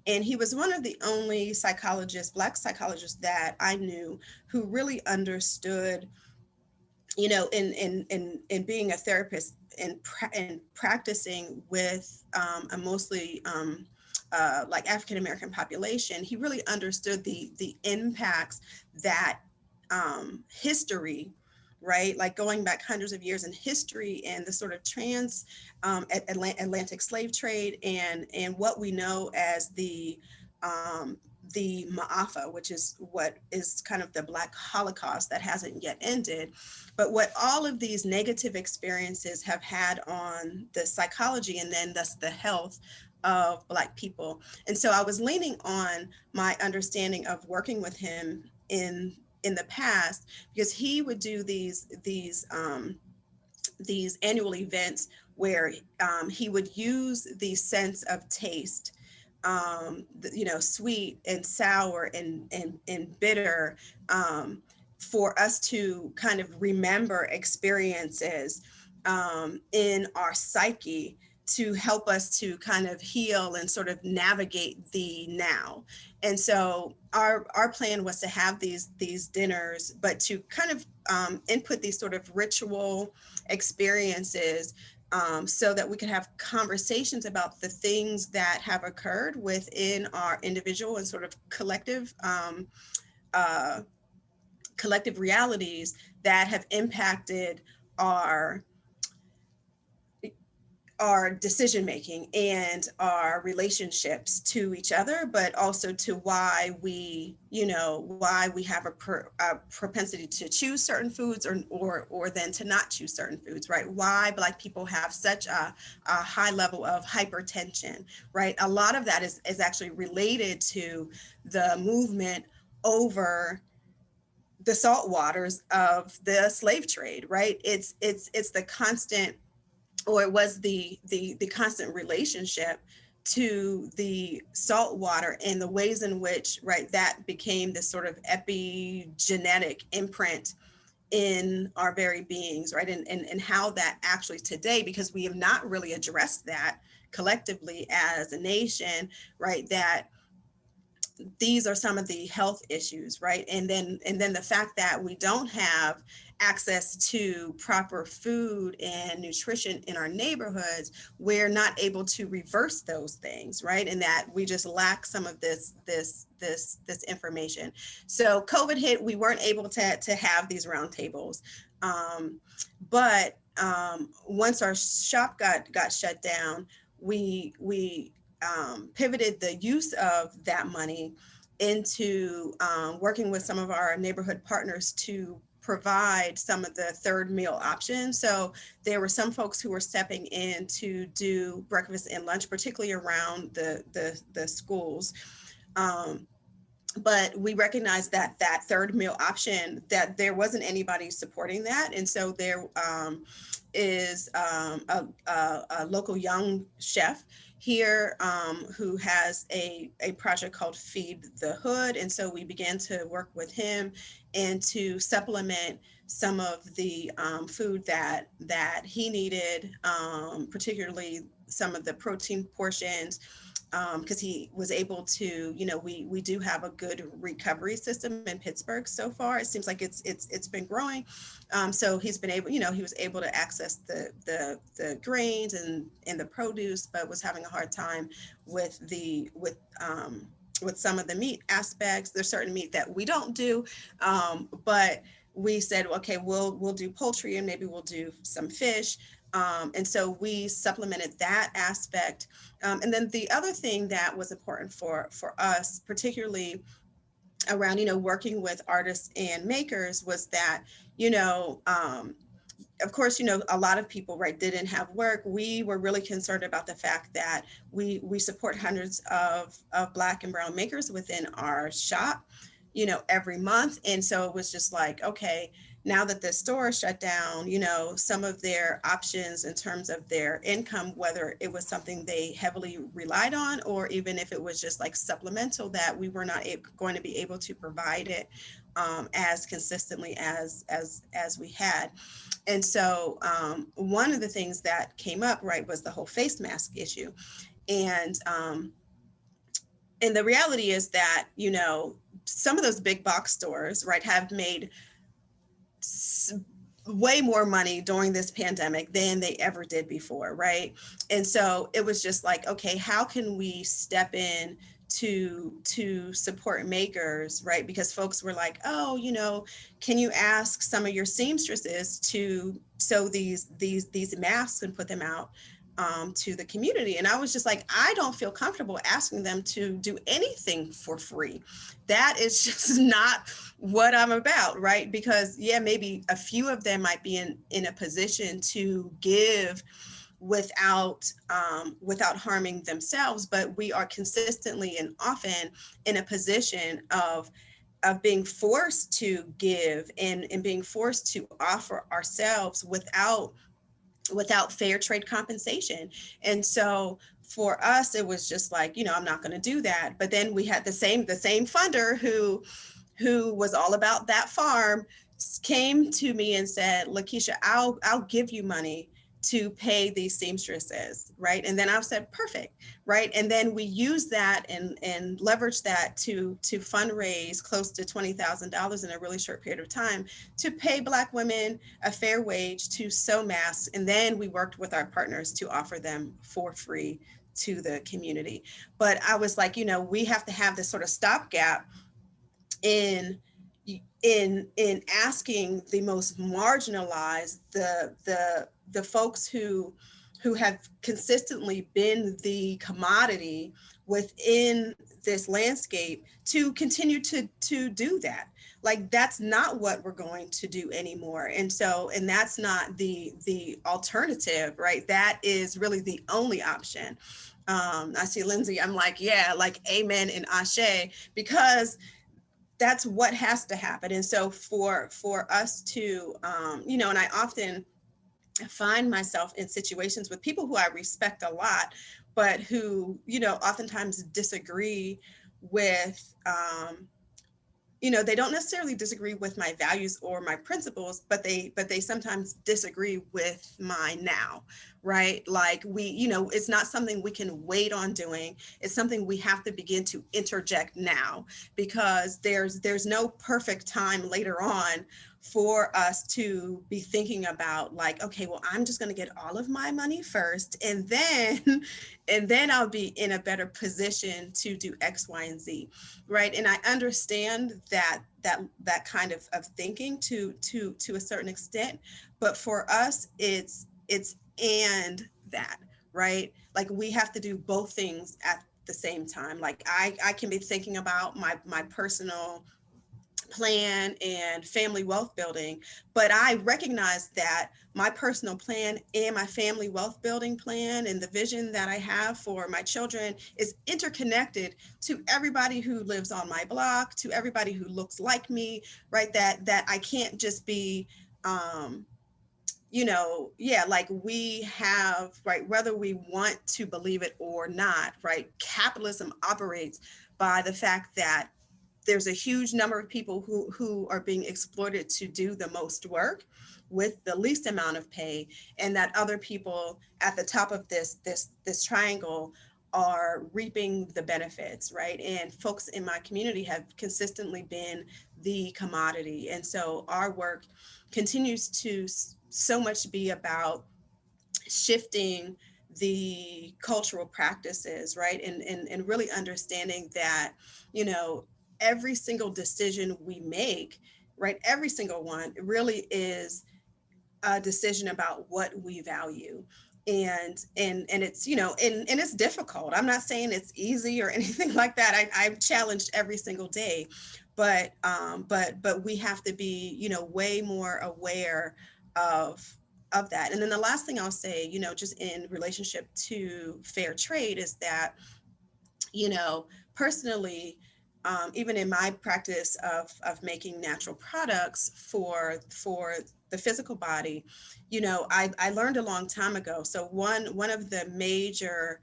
And he was one of the only Black psychologists that I knew who really understood, you know, in being a therapist and practicing with a mostly like African American population. He really understood the impacts that history, right, like going back hundreds of years in history, and the sort of Atlantic slave trade, and what we know as the Ma'afa, which is what is kind of the Black Holocaust that hasn't yet ended, but what all of these negative experiences have had on the psychology and then thus the health of Black people. And so I was leaning on my understanding of working with him in the past, because he would do these annual events where he would use the sense of taste, you know, sweet and sour and bitter, for us to kind of remember experiences in our psyche to help us to kind of heal and sort of navigate the now. And so our plan was to have these dinners, but to kind of input these sort of ritual experiences, so that we could have conversations about the things that have occurred within our individual and sort of collective realities that have impacted our decision making and our relationships to each other, but also to why we have a propensity to choose certain foods or then to not choose certain foods, right? Why Black people have such a high level of hypertension, right? A lot of that is actually related to the movement over the salt waters of the slave trade, right? It's the constant, or it was the constant relationship to the salt water and the ways in which, right, that became this sort of epigenetic imprint in our very beings, right? And how that actually today, because we have not really addressed that collectively as a nation, right? That these are some of the health issues, right? And then the fact that we don't have access to proper food and nutrition in our neighborhoods, we're not able to reverse those things, right? And that we just lack some of this information. So COVID hit, we weren't able to have these roundtables, but once our shop got shut down, we pivoted the use of that money into working with some of our neighborhood partners to provide some of the third meal options. So there were some folks who were stepping in to do breakfast and lunch, particularly around the schools. But we recognized that third meal option, that there wasn't anybody supporting that. And so there is a local young chef here who has a project called Feed the Hood. And so we began to work with him and to supplement some of the food that he needed, particularly some of the protein portions, because he was able to, we do have a good recovery system in Pittsburgh so far. It seems like it's been growing. So he's been able, he was able to access the grains and the produce, but was having a hard time with some of the meat aspects. There's certain meat that we don't do, but we said, okay, we'll do poultry and maybe we'll do some fish. And so we supplemented that aspect. And then the other thing that was important for us, particularly around, working with artists and makers, was that, of course, a lot of people, right, didn't have work. We were really concerned about the fact that we support hundreds of Black and brown makers within our shop, every month. And so it was just like, okay, now that the store shut down, some of their options in terms of their income, whether it was something they heavily relied on, or even if it was just like supplemental, that we were not going to be able to provide it as consistently as we had. And so one of the things that came up, right, was the whole face mask issue. And the reality is that, some of those big box stores, right, have made way more money during this pandemic than they ever did before, right? And so it was just like, okay, how can we step in to support makers, right? Because folks were like, oh, can you ask some of your seamstresses to sew these masks and put them out to the community? And I was just like, I don't feel comfortable asking them to do anything for free. That is just not what I'm about, right? Because maybe a few of them might be in a position to give without harming themselves, but we are consistently and often in a position of being forced to give and being forced to offer ourselves without fair trade compensation. And so for us, it was just like, I'm not going to do that. But then we had the same funder who was all about that farm came to me and said, LaKeisha, I'll give you money to pay these seamstresses, right? And then I said, perfect, right? And then we used that and leveraged that to fundraise close to $20,000 in a really short period of time to pay Black women a fair wage to sew masks. And then we worked with our partners to offer them for free to the community. But I was like, we have to have this sort of stopgap in asking the most marginalized, the folks who have consistently been the commodity within this landscape to continue to do that. Like, that's not what we're going to do anymore. And that's not the alternative, right? That is really the only option. I see Lindsay, I'm like, yeah, like amen and ashe, because that's what has to happen. And so for us to, and I often find myself in situations with people who I respect a lot, but who, you know, oftentimes disagree with, you know, they don't necessarily disagree with my values or my principles, but they sometimes disagree with mine now, right? Like we, you know, it's not something we can wait on doing. It's something we have to begin to interject now, because there's no perfect time later on for us to be thinking about like, okay, well, I'm just going to get all of my money first, and then and then I'll be in a better position to do X, Y, and Z, right? And I understand that kind of thinking to a certain extent, but for us, it's and that, right? Like we have to do both things at the same time. Like I can be thinking about my personal plan and family wealth building, but I recognize that my personal plan and my family wealth building plan and the vision that I have for my children is interconnected to everybody who lives on my block, to everybody who looks like me, right? That I can't just be you know, yeah, like we have, right, whether we want to believe it or not, right? Capitalism operates by the fact that there's a huge number of people who are being exploited to do the most work with the least amount of pay, and that other people at the top of this triangle are reaping the benefits, right? And folks in my community have consistently been the commodity. And so our work continues to so much be about shifting the cultural practices, right? And really understanding that, you know, every single decision we make, right? Every single one really is a decision about what we value. And it's, you know, and it's difficult. I'm not saying it's easy or anything like that. I'm challenged every single day, but we have to be, you know, way more aware of that. And then the last thing I'll say, you know, just in relationship to fair trade is that, you know, personally, even in my practice of making natural products for the physical body, you know, I learned a long time ago. So one of the major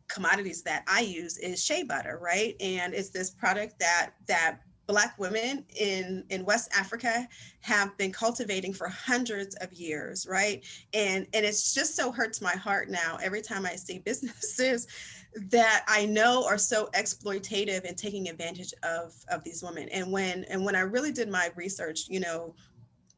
commodities that I use is shea butter, right? And it's this product that Black women in West Africa have been cultivating for hundreds of years, right? And it's just so hurts my heart now every time I see businesses that I know are so exploitative and taking advantage of these women. And when I really did my research, you know,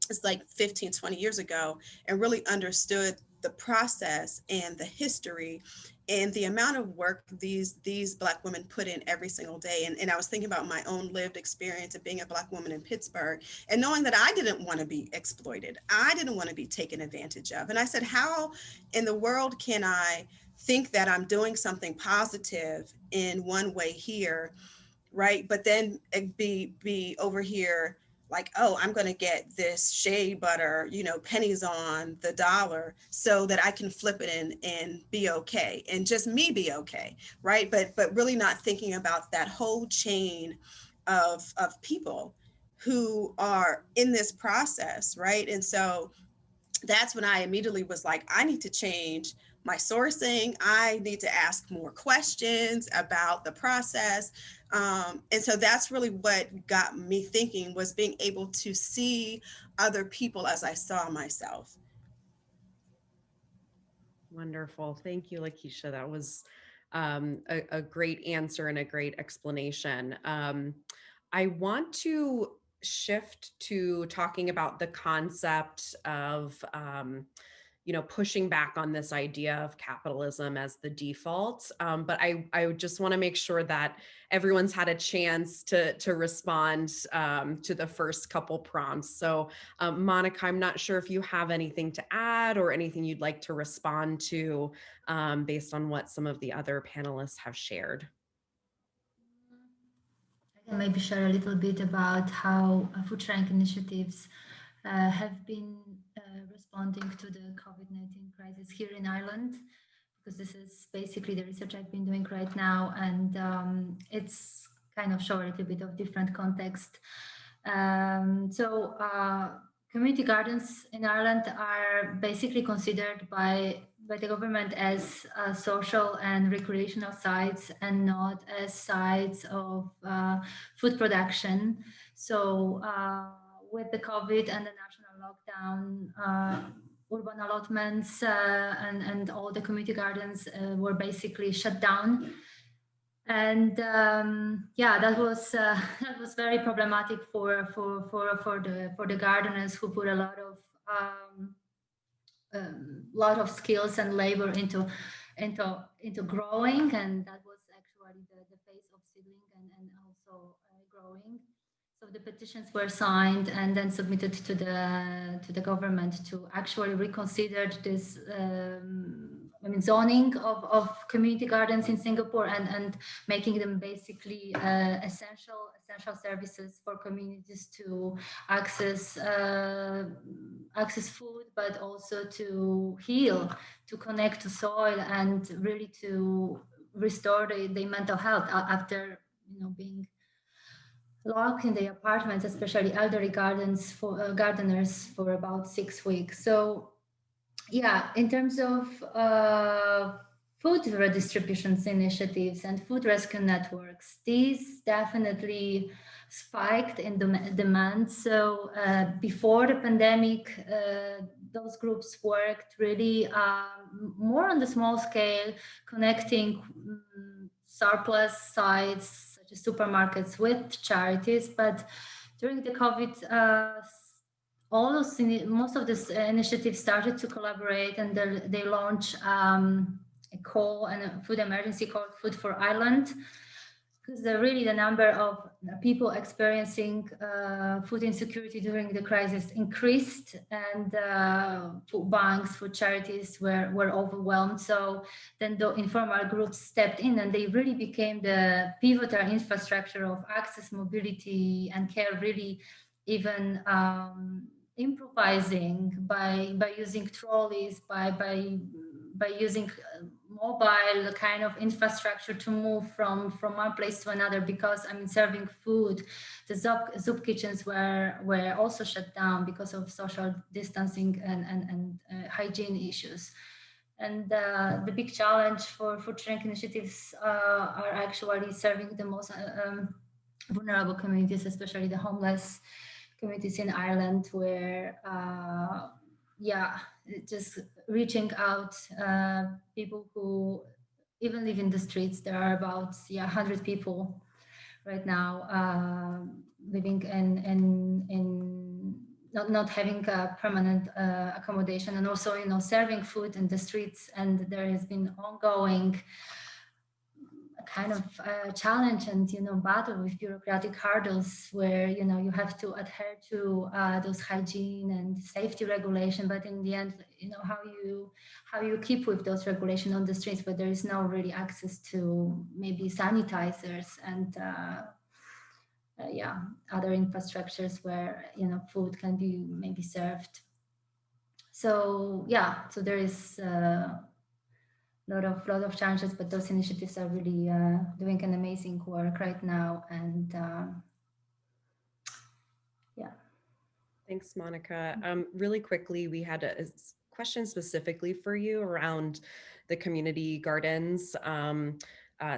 it's like 15, 20 years ago, and really understood the process and the history and the amount of work these Black women put in every single day. And I was thinking about my own lived experience of being a Black woman in Pittsburgh and knowing that I didn't want to be exploited. I didn't want to be taken advantage of. And I said, how in the world can I think that I'm doing something positive in one way here, right? But then be over here like, oh, I'm going to get this shea butter, you know, pennies on the dollar so that I can flip it and be okay, and just me be okay, right? But really not thinking about that whole chain of people who are in this process, right? And so that's when I immediately was like, I need to change my sourcing. I need to ask more questions about the process. And so that's really what got me thinking, was being able to see other people as I saw myself. Wonderful. Thank you, LaKeisha. That was a great answer and a great explanation. I want to shift to talking about the concept of, you know, pushing back on this idea of capitalism as the default. But I just want to make sure that everyone's had a chance to respond to the first couple prompts. So Monika, I'm not sure if you have anything to add or anything you'd like to respond to based on what some of the other panelists have shared. I can maybe share a little bit about how food sharing initiatives have been responding to the COVID-19 crisis here in Ireland, because this is basically the research I've been doing right now, and it's kind of show a little bit of different context. So community gardens in Ireland are basically considered by the government as social and recreational sites and not as sites of food production. So with the COVID and the national lockdown, urban allotments and all the community gardens were basically shut down. And yeah, that was very problematic for the gardeners who put a lot of skills and labor into growing, and that was actually the phase of seedling and also growing. So the petitions were signed and then submitted to the government to actually reconsider this zoning of community gardens in Singapore and making them basically essential services for communities to access food, but also to heal, to connect to soil, and really to restore the mental health after being locked in the apartments, especially elderly gardeners for about 6 weeks. So yeah, in terms of food redistributions initiatives and food rescue networks, these definitely spiked in demand. So before the pandemic, those groups worked really more on the small scale, connecting surplus sites such as supermarkets with charities. But during the COVID, most of these initiatives started to collaborate, and they launched a call and a food emergency called Food for Ireland, because the number of people experiencing food insecurity during the crisis increased, and food banks, food charities were overwhelmed. So then the informal groups stepped in, and they really became the pivotal infrastructure of access, mobility, and care, really even improvising by using trolleys, by using mobile kind of infrastructure to move from one place to another, because serving food, the soup kitchens were also shut down because of social distancing and hygiene issues. And the big challenge for food shrink initiatives are actually serving the most vulnerable communities, especially the homeless communities in Ireland, where just reaching out people who even live in the streets. There are about 100 people right now living in not having a permanent accommodation, and also serving food in the streets. And there has been ongoing kind of challenge and battle with bureaucratic hurdles, where you have to adhere to those hygiene and safety regulation, but in the end how you keep with those regulations on the streets, but there is no really access to maybe sanitizers and other infrastructures where food can be maybe served. So so there is lot of challenges, but those initiatives are really doing an amazing work right now. And Thanks, Monika. Really quickly, we had a question specifically for you around the community gardens.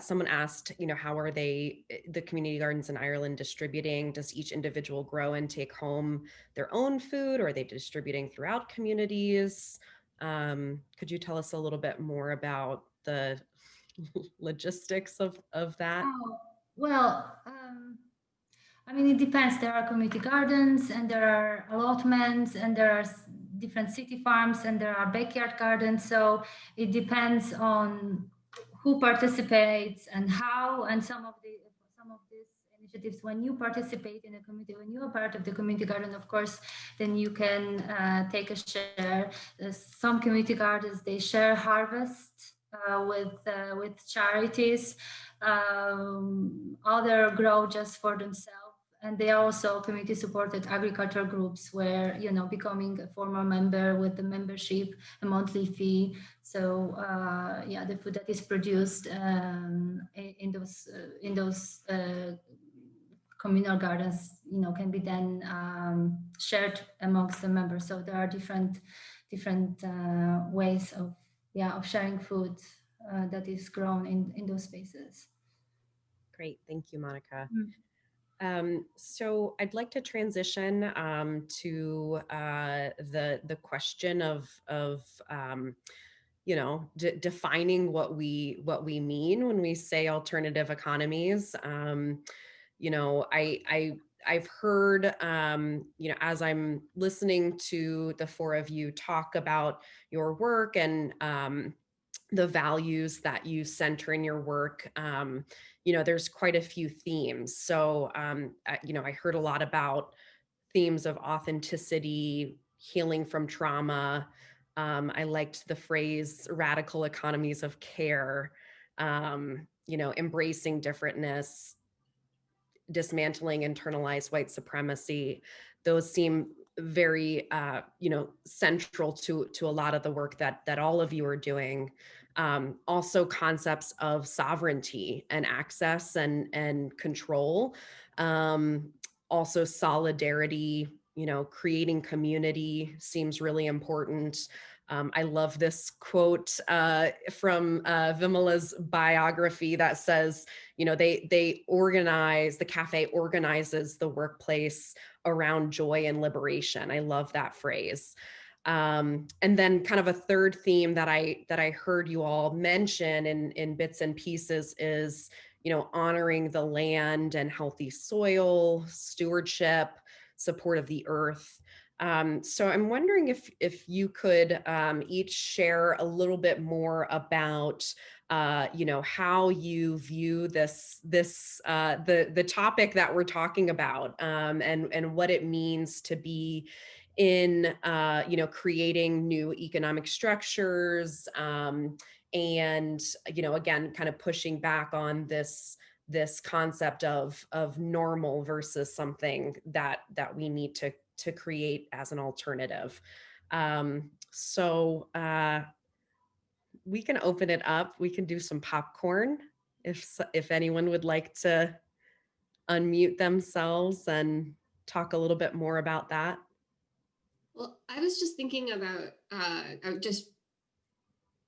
Someone asked, how are the community gardens in Ireland distributing? Does each individual grow and take home their own food, or are they distributing throughout communities? Could you tell us a little bit more about the logistics of that? Well, it depends. There are community gardens, and there are allotments, and there are different city farms, and there are backyard gardens. So it depends on who participates and how. And some of these initiatives, when you participate in a community, when you are part of the community garden, of course, then you can take a share. Some community gardens, they share harvest with charities. Other grow just for themselves. And they are also community supported agriculture groups where, becoming a former member with the membership, a monthly fee. So the food that is produced in those communal gardens, can be then shared amongst the members. So there are different ways of sharing food that is grown in those spaces. Great, thank you, Monika. So I'd like to transition to the question of defining what we mean when we say alternative economies. I've heard, as I'm listening to the four of you talk about your work and the values that you center in your work, there's quite a few themes. So, I heard a lot about themes of authenticity, healing from trauma. I liked the phrase radical economies of care, embracing differentness, dismantling internalized white supremacy. Those seem very, central to a lot of the work that all of you are doing. Also concepts of sovereignty and access and control. Also solidarity, creating community seems really important. I love this quote from Vimela's biography that says, they organize, the cafe organizes the workplace around joy and liberation. I love that phrase. And then kind of a third theme that I heard you all mention in bits and pieces is, honoring the land and healthy soil, stewardship, support of the earth. So I'm wondering if you could each share a little bit more about how you view the topic that we're talking about, and what it means to be in creating new economic structures, and again, kind of pushing back on this concept of normal versus something that we need to create as an alternative. So we can open it up. We can do some popcorn if anyone would like to unmute themselves and talk a little bit more about that. Well, I was just thinking about just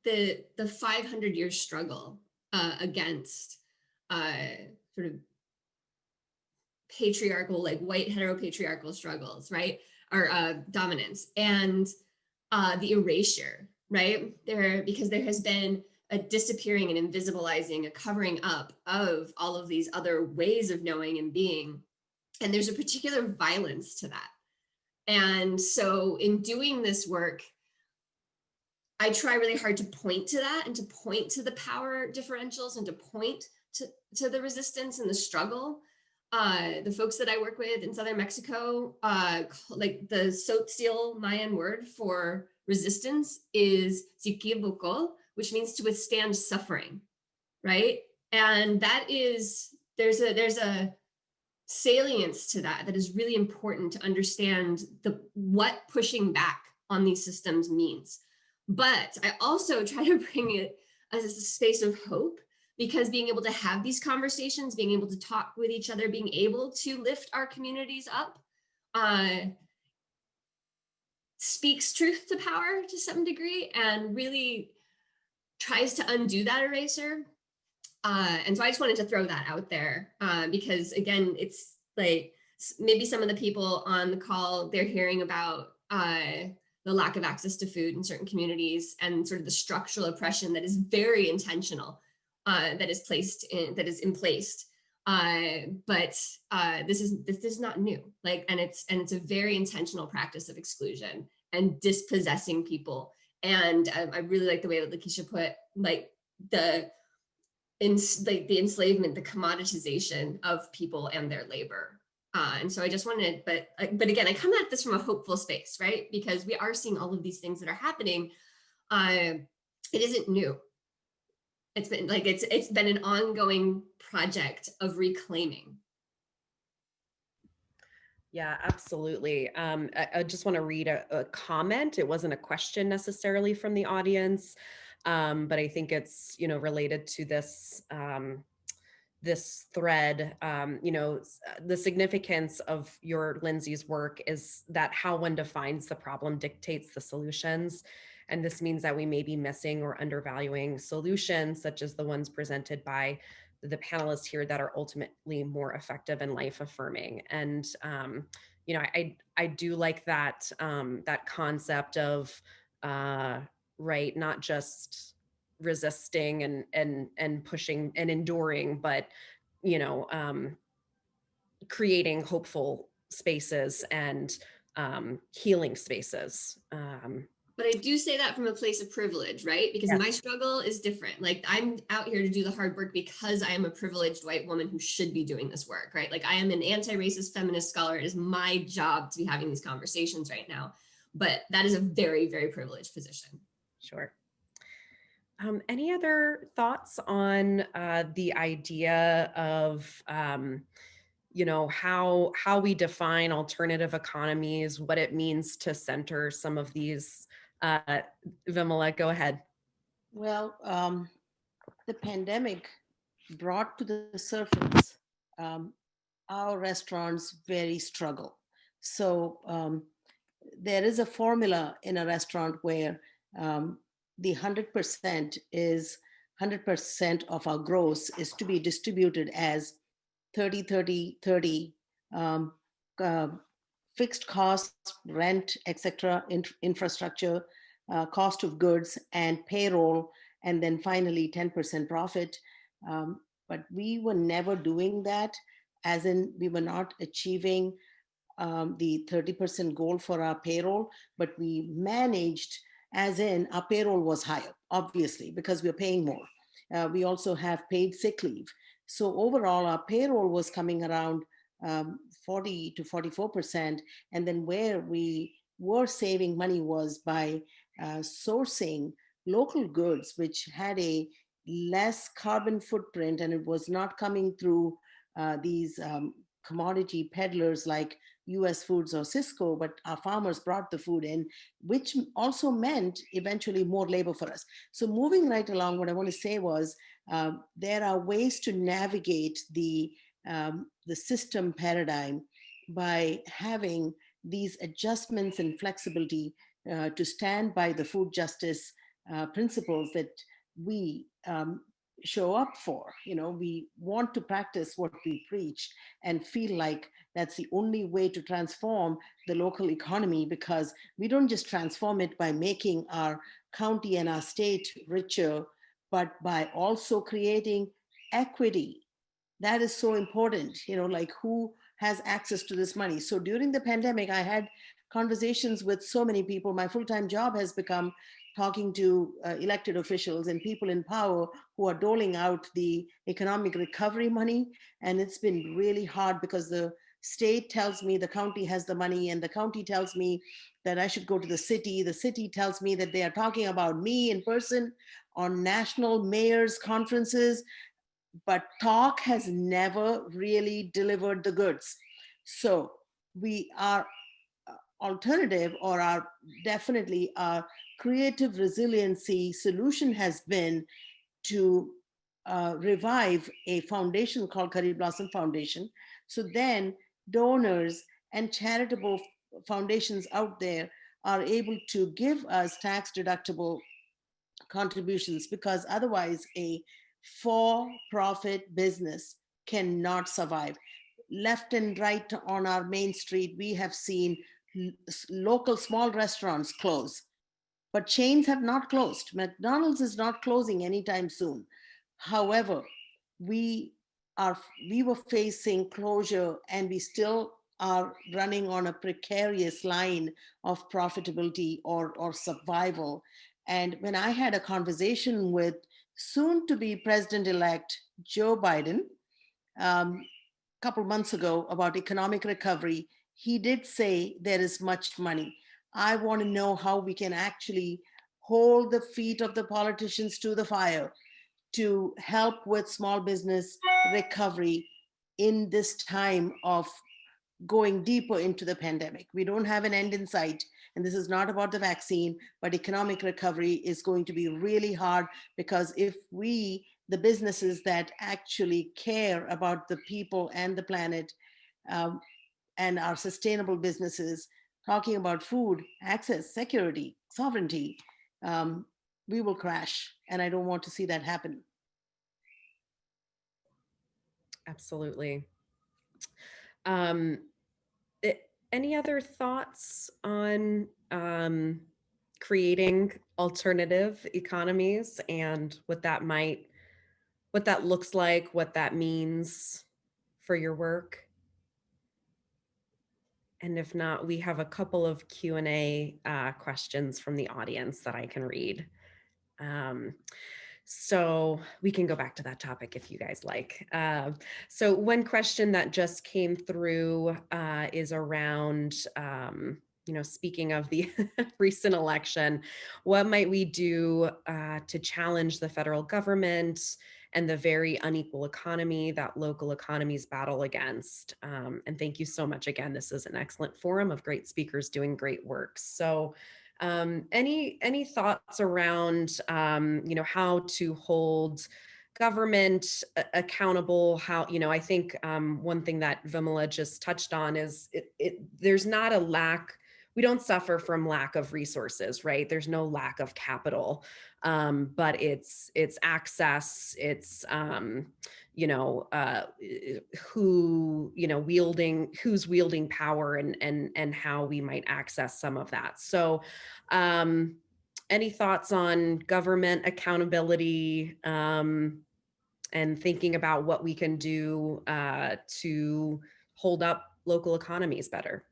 the 500-year struggle against sort of patriarchal, like white heteropatriarchal struggles, right? Or dominance, and the erasure, right? Because there has been a disappearing and invisibilizing, a covering up of all of these other ways of knowing and being. And there's a particular violence to that. And so in doing this work, I try really hard to point to that and to point to the power differentials and to point to the resistance and the struggle. The folks that I work with in Southern Mexico, like the Tzotzil Mayan word for resistance is Ziquibuco, which means to withstand suffering, right? And that is, there's a salience to that is really important to understand what pushing back on these systems means. But I also try to bring it as a space of hope, because being able to have these conversations, being able to talk with each other, being able to lift our communities up, speaks truth to power to some degree and really tries to undo that erasure. And so I just wanted to throw that out there because, again, it's like maybe some of the people on the call, they're hearing about the lack of access to food in certain communities and sort of the structural oppression that is very intentional, that is in place. But this is not new. And it's a very intentional practice of exclusion and dispossessing people. And I really like the way that LaKeisha put the enslavement, the commoditization of people and their labor. And so I just wanted, but again, I come at this from a hopeful space, right? Because we are seeing all of these things that are happening. It isn't new. It's been it's been an ongoing project of reclaiming. Yeah, absolutely. I just want to read a comment. It wasn't a question necessarily from the audience, but I think it's related to this this thread, the significance of your Lindsay's work is that how one defines the problem dictates the solutions. And this means that we may be missing or undervaluing solutions such as the ones presented by the panelists here that are ultimately more effective and life affirming. And, I do like that, that concept of, right, not just resisting and pushing and enduring, but creating hopeful spaces and healing spaces. But I do say that from a place of privilege, right? Because Yes. my struggle is different. Like, I'm out here to do the hard work because I am a privileged white woman who should be doing this work, right? Like, I am an anti-racist feminist scholar. It is my job to be having these conversations right now. But that is a very, very privileged position. Sure. Any other thoughts on the idea of how we define alternative economies, what it means to center some of these? Vimela, go ahead. Well, the pandemic brought to the surface our restaurants' very struggle. So there is a formula in a restaurant where the 100% is 100% of our gross is to be distributed as 30, 30, 30 fixed costs, rent, etc., infrastructure, cost of goods, and payroll, and then finally 10% profit. But we were never doing that, as in we were not achieving the 30% goal for our payroll, but we managed, as in our payroll was higher, obviously, because we're paying more. We also have paid sick leave. So overall, our payroll was coming around 40 to 44%. And then where we were saving money was by sourcing local goods, which had a less carbon footprint, and it was not coming through these commodity peddlers like US Foods or Cisco, but our farmers brought the food in, which also meant eventually more labor for us. So moving right along, what I want to say was there are ways to navigate the system paradigm by having these adjustments and flexibility to stand by the food justice principles that we show up for. We want to practice what we preach and feel like that's the only way to transform the local economy, because we don't just transform it by making our county and our state richer, but by also creating equity. That is so important, like who has access to this money. So during the pandemic, I had conversations with so many people. My full-time job has become talking to elected officials and people in power who are doling out the economic recovery money. And it's been really hard because the state tells me the county has the money, and the county tells me that I should go to the city. The city tells me that they are talking about me in person on national mayors' conferences, but talk has never really delivered the goods. So we are alternative, or our definitely our creative resiliency solution has been to revive a foundation called Curryblossom Foundation. So then donors and charitable foundations out there are able to give us tax deductible contributions, because otherwise a for-profit business cannot survive. Left and right on our main street, we have seen local small restaurants close, but chains have not closed. McDonald's is not closing anytime soon. However, we were facing closure, and we still are running on a precarious line of profitability or survival. And when I had a conversation with soon-to-be President-elect Joe Biden a couple months ago about economic recovery, he did say there is much money. I want to know how we can actually hold the feet of the politicians to the fire to help with small business recovery in this time of going deeper into the pandemic. We don't have an end in sight, and this is not about the vaccine, but economic recovery is going to be really hard, because if we the businesses that actually care about the people and the planet, and our sustainable businesses, talking about food, access, security, sovereignty, we will crash. And I don't want to see that happen. Absolutely. Any other thoughts on creating alternative economies and what that looks like, what that means for your work? And if not, we have a couple of Q&A questions from the audience that I can read. So we can go back to that topic if you guys like. So one question that just came through is around, speaking of the recent election, what might we do to challenge the federal government and the very unequal economy that local economies battle against? And thank you so much again. This is an excellent forum of great speakers doing great work. So any thoughts around how to hold government accountable? How, I think one thing that Vimela just touched on is there's not a lack. We don't suffer from lack of resources, right? There's no lack of capital, but it's access. It's who's wielding power and how we might access some of that. So any thoughts on government accountability and thinking about what we can do to hold up local economies better?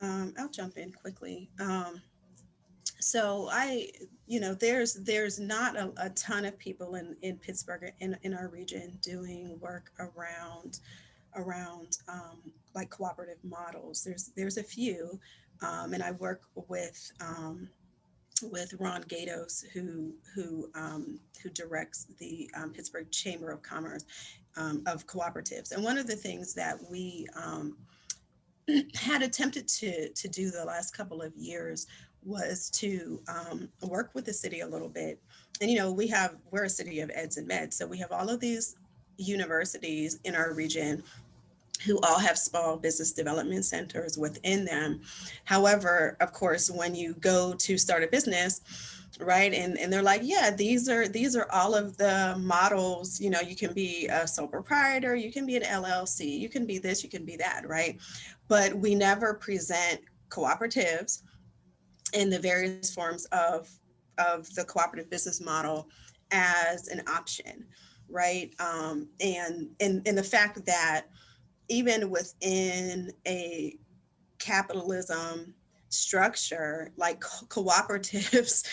I'll jump in quickly. So there's not a ton of people in Pittsburgh in our region doing work around like cooperative models. There's a few, and I work with Ron Gatos, who directs the Pittsburgh Chamber of Commerce of Cooperatives. And one of the things that we had attempted to do the last couple of years was to work with the city a little bit. And, we're a city of eds and meds. So we have all of these universities in our region who all have small business development centers within them. However, of course, when you go to start a business, right, and they're like, yeah, these are all of the models, you can be a sole proprietor, you can be an LLC, you can be this, you can be that, right? But we never present cooperatives in the various forms of the cooperative business model as an option, right? And the fact that even within a capitalism structure, like cooperatives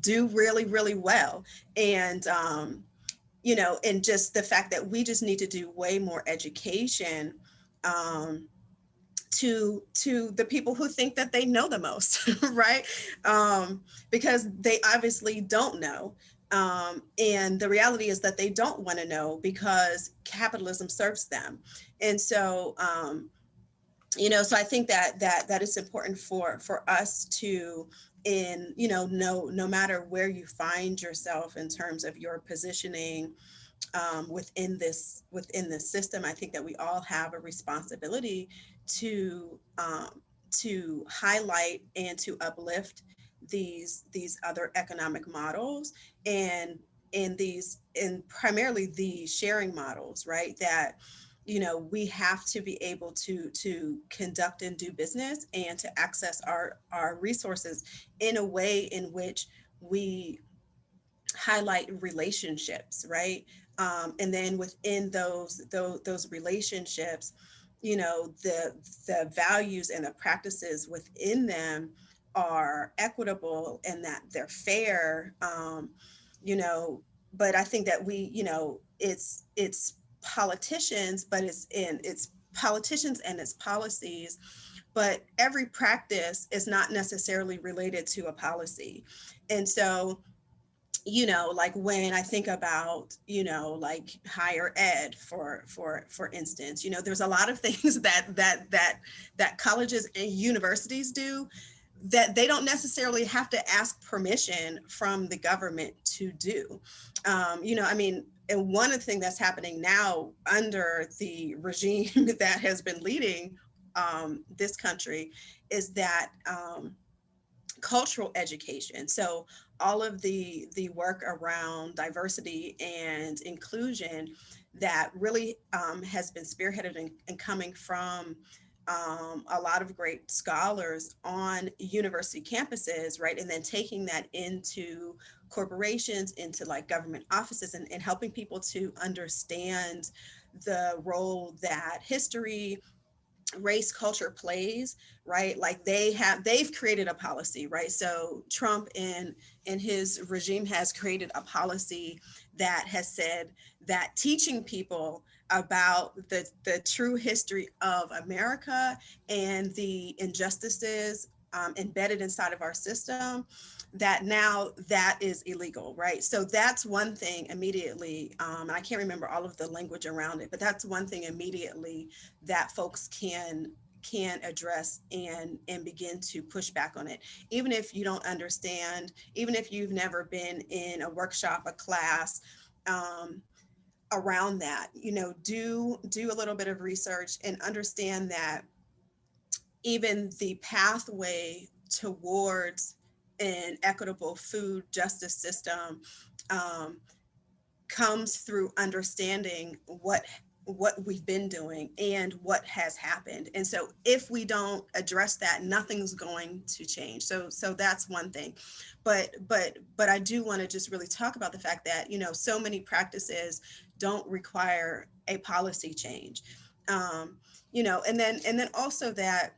do really, really well. And, and just the fact that we just need to do way more education to the people who think that they know the most, right? Because they obviously don't know. And the reality is that they don't want to know because capitalism serves them. And so, so I think that it's important for us to, no matter where you find yourself in terms of your positioning within this system, I think that we all have a responsibility to highlight and to uplift these other economic models and primarily the sharing models, right? That we have to be able to conduct and do business and to access our resources in a way in which we highlight relationships, right? And then within those relationships, the values and the practices within them are equitable and that they're fair. But I think that it's politicians, but it's politicians and it's policies, but every practice is not necessarily related to a policy. And so, like when I think about, like higher ed, for instance, there's a lot of things that colleges and universities do that they don't necessarily have to ask permission from the government to do. You know, I mean, and one of the things that's happening now under the regime that has been leading this country is that cultural education. So all of the work around diversity and inclusion that really has been spearheaded and coming from a lot of great scholars on university campuses, right? And then taking that into corporations, into like government offices, and helping people to understand the role that history, race, culture plays, right? Like they've created a policy, right? So Trump in his regime has created a policy that has said that teaching people about the true history of America and the injustices embedded inside of our system, that now that is illegal, right? So that's one thing immediately, and I can't remember all of the language around it, but that's one thing immediately that folks can address and begin to push back on it. Even if you don't understand, even if you've never been in a workshop, a class around that, you know, do a little bit of research and understand that even the pathway towards an equitable food justice system comes through understanding what we've been doing and what has happened. And so if we don't address that, nothing's going to change. So that's one thing. But I do want to just really talk about the fact that, you know, so many practices don't require a policy change. You know, and then also that,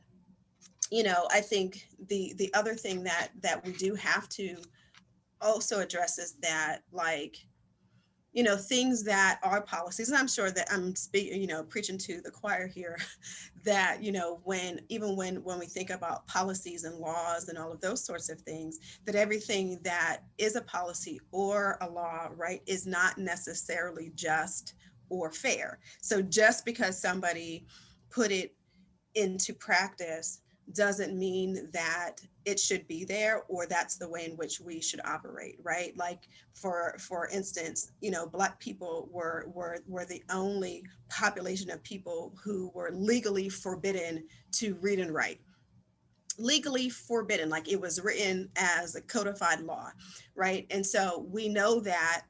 you know, I think the other thing that we do have to also address is that, like, you know, things that are policies, and I'm sure that I'm speaking, you know, preaching to the choir here, that, you know, when we think about policies and laws and all of those sorts of things, that everything that is a policy or a law, right, is not necessarily just or fair. So just because somebody put it into practice doesn't mean that it should be there or that's the way in which we should operate, right? Like for instance, you know, Black people were the only population of people who were legally forbidden to read and write. Legally forbidden, like it was written as a codified law, right? And so we know that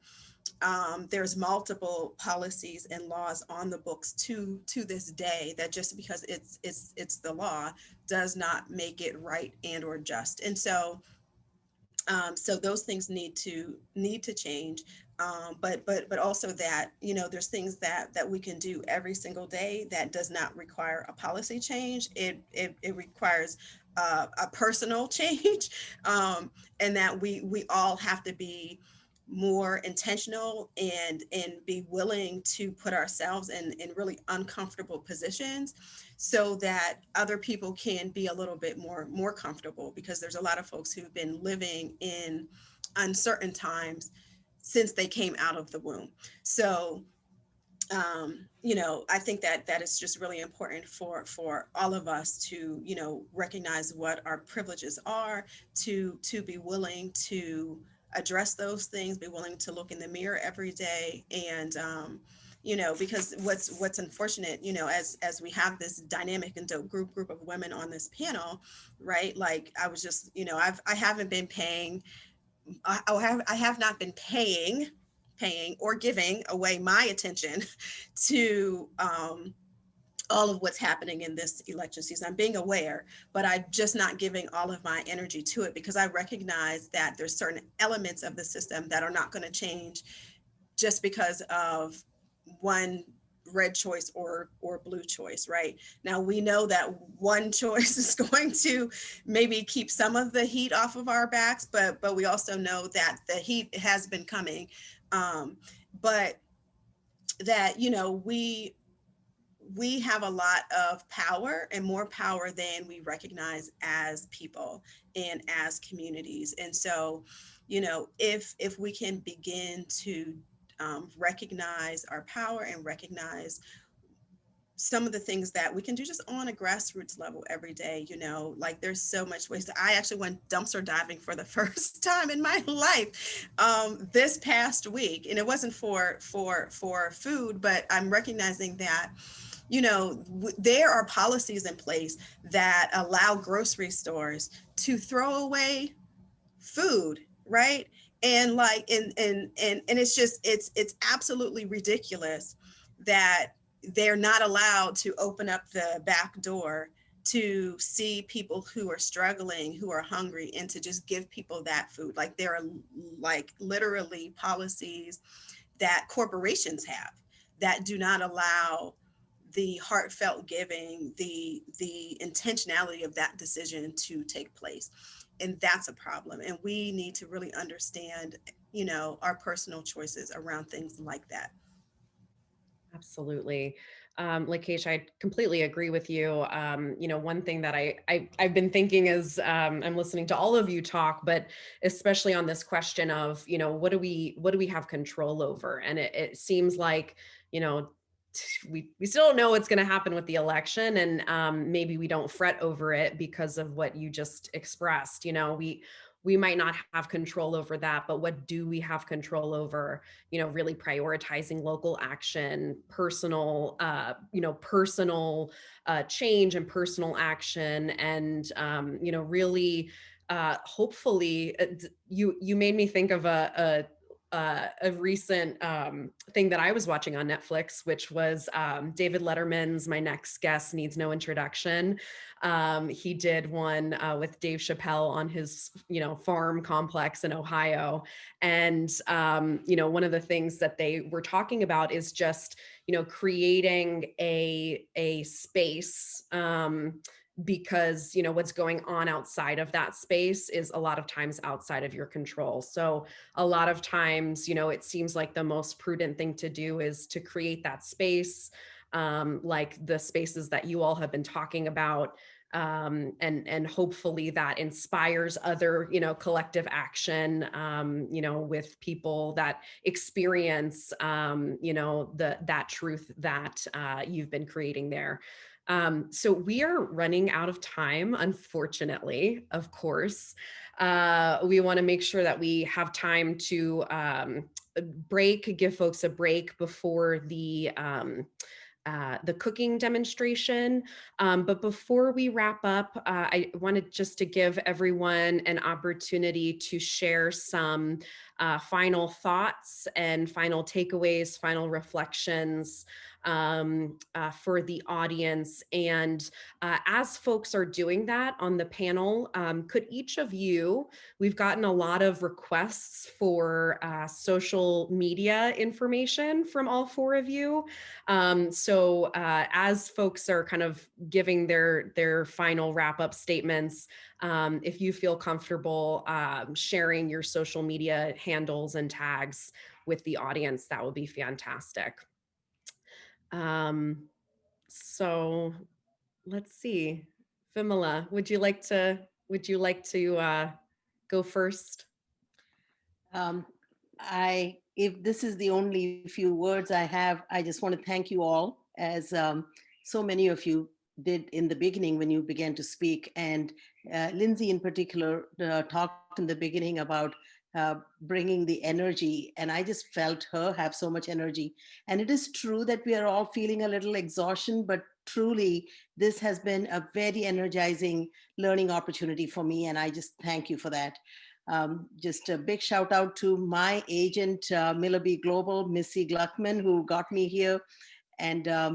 there's multiple policies and laws on the books to this day, that just because it's the law does not make it right and or just. And so so those things need to change. But also that, you know, there's things that we can do every single day that does not require a policy change. It requires a personal change, and that we all have to be more intentional and be willing to put ourselves in really uncomfortable positions so that other people can be a little bit more comfortable, because there's a lot of folks who've been living in uncertain times since they came out of the womb. So you know, I think that is just really important for all of us to, you know, recognize what our privileges are, to be willing to address those things, be willing to look in the mirror every day. And you know, because what's unfortunate, you know, as we have this dynamic and dope group of women on this panel, right? Like I was just, you know, I haven't been paying, I have not been paying or giving away my attention to all of what's happening in this election season. I'm being aware, but I'm just not giving all of my energy to it, because I recognize that there's certain elements of the system that are not going to change just because of one red choice or blue choice, right? Now we know that one choice is going to maybe keep some of the heat off of our backs, but we also know that the heat has been coming. But that, you know, we have a lot of power, and more power than we recognize as people and as communities. And so, you know, if we can begin to recognize our power and recognize some of the things that we can do just on a grassroots level every day. You know, like there's so much ways. I actually went dumpster diving for the first time in my life this past week, and it wasn't for food, but I'm recognizing that, you know, there are policies in place that allow grocery stores to throw away food, right? And like, and it's just, it's absolutely ridiculous that they're not allowed to open up the back door to see people who are struggling, who are hungry, and to just give people that food. Like there are like literally policies that corporations have that do not allow the heartfelt giving, the intentionality of that decision to take place. And that's a problem. And we need to really understand, you know, our personal choices around things like that. Absolutely. LaKeisha, I completely agree with you. You know, one thing that I've been thinking as I'm listening to all of you talk, but especially on this question of, you know, what do we have control over? And it seems like, you know, we still don't know what's going to happen with the election, and maybe we don't fret over it because of what you just expressed. You know, we might not have control over that, but what do we have control over? You know, really prioritizing local action, personal, you know, personal change and personal action, and you know, really, hopefully, you made me think of a recent thing that I was watching on Netflix, which was David Letterman's "My Next Guest Needs No Introduction." He did one with Dave Chappelle on his, you know, farm complex in Ohio. And, you know, one of the things that they were talking about is just, you know, creating a space, because, you know, what's going on outside of that space is a lot of times outside of your control. So a lot of times, you know, it seems like the most prudent thing to do is to create that space, like the spaces that you all have been talking about, and hopefully that inspires other, you know, collective action, you know, with people that experience, you know, that truth that you've been creating there. So we are running out of time, unfortunately, of course. We want to make sure that we have time to give folks a break before the cooking demonstration. But before we wrap up, I wanted just to give everyone an opportunity to share some final thoughts and final takeaways, final reflections for the audience. And as folks are doing that on the panel, could each of you, we've gotten a lot of requests for social media information from all four of you. So as folks are kind of giving their final wrap-up statements, if you feel comfortable sharing your social media handles and tags with the audience, that would be fantastic. So let's see. Vimela, would you like to go first? If this is the only few words I have, I just want to thank you all, as so many of you did in the beginning when you began to speak. And Lindsay in particular talked in the beginning about bringing the energy, and I just felt her have so much energy. And it is true that we are all feeling a little exhaustion, but truly this has been a very energizing learning opportunity for me, and I just thank you for that. Just a big shout out to my agent, Millaby Global, Missy Gluckman, who got me here. And I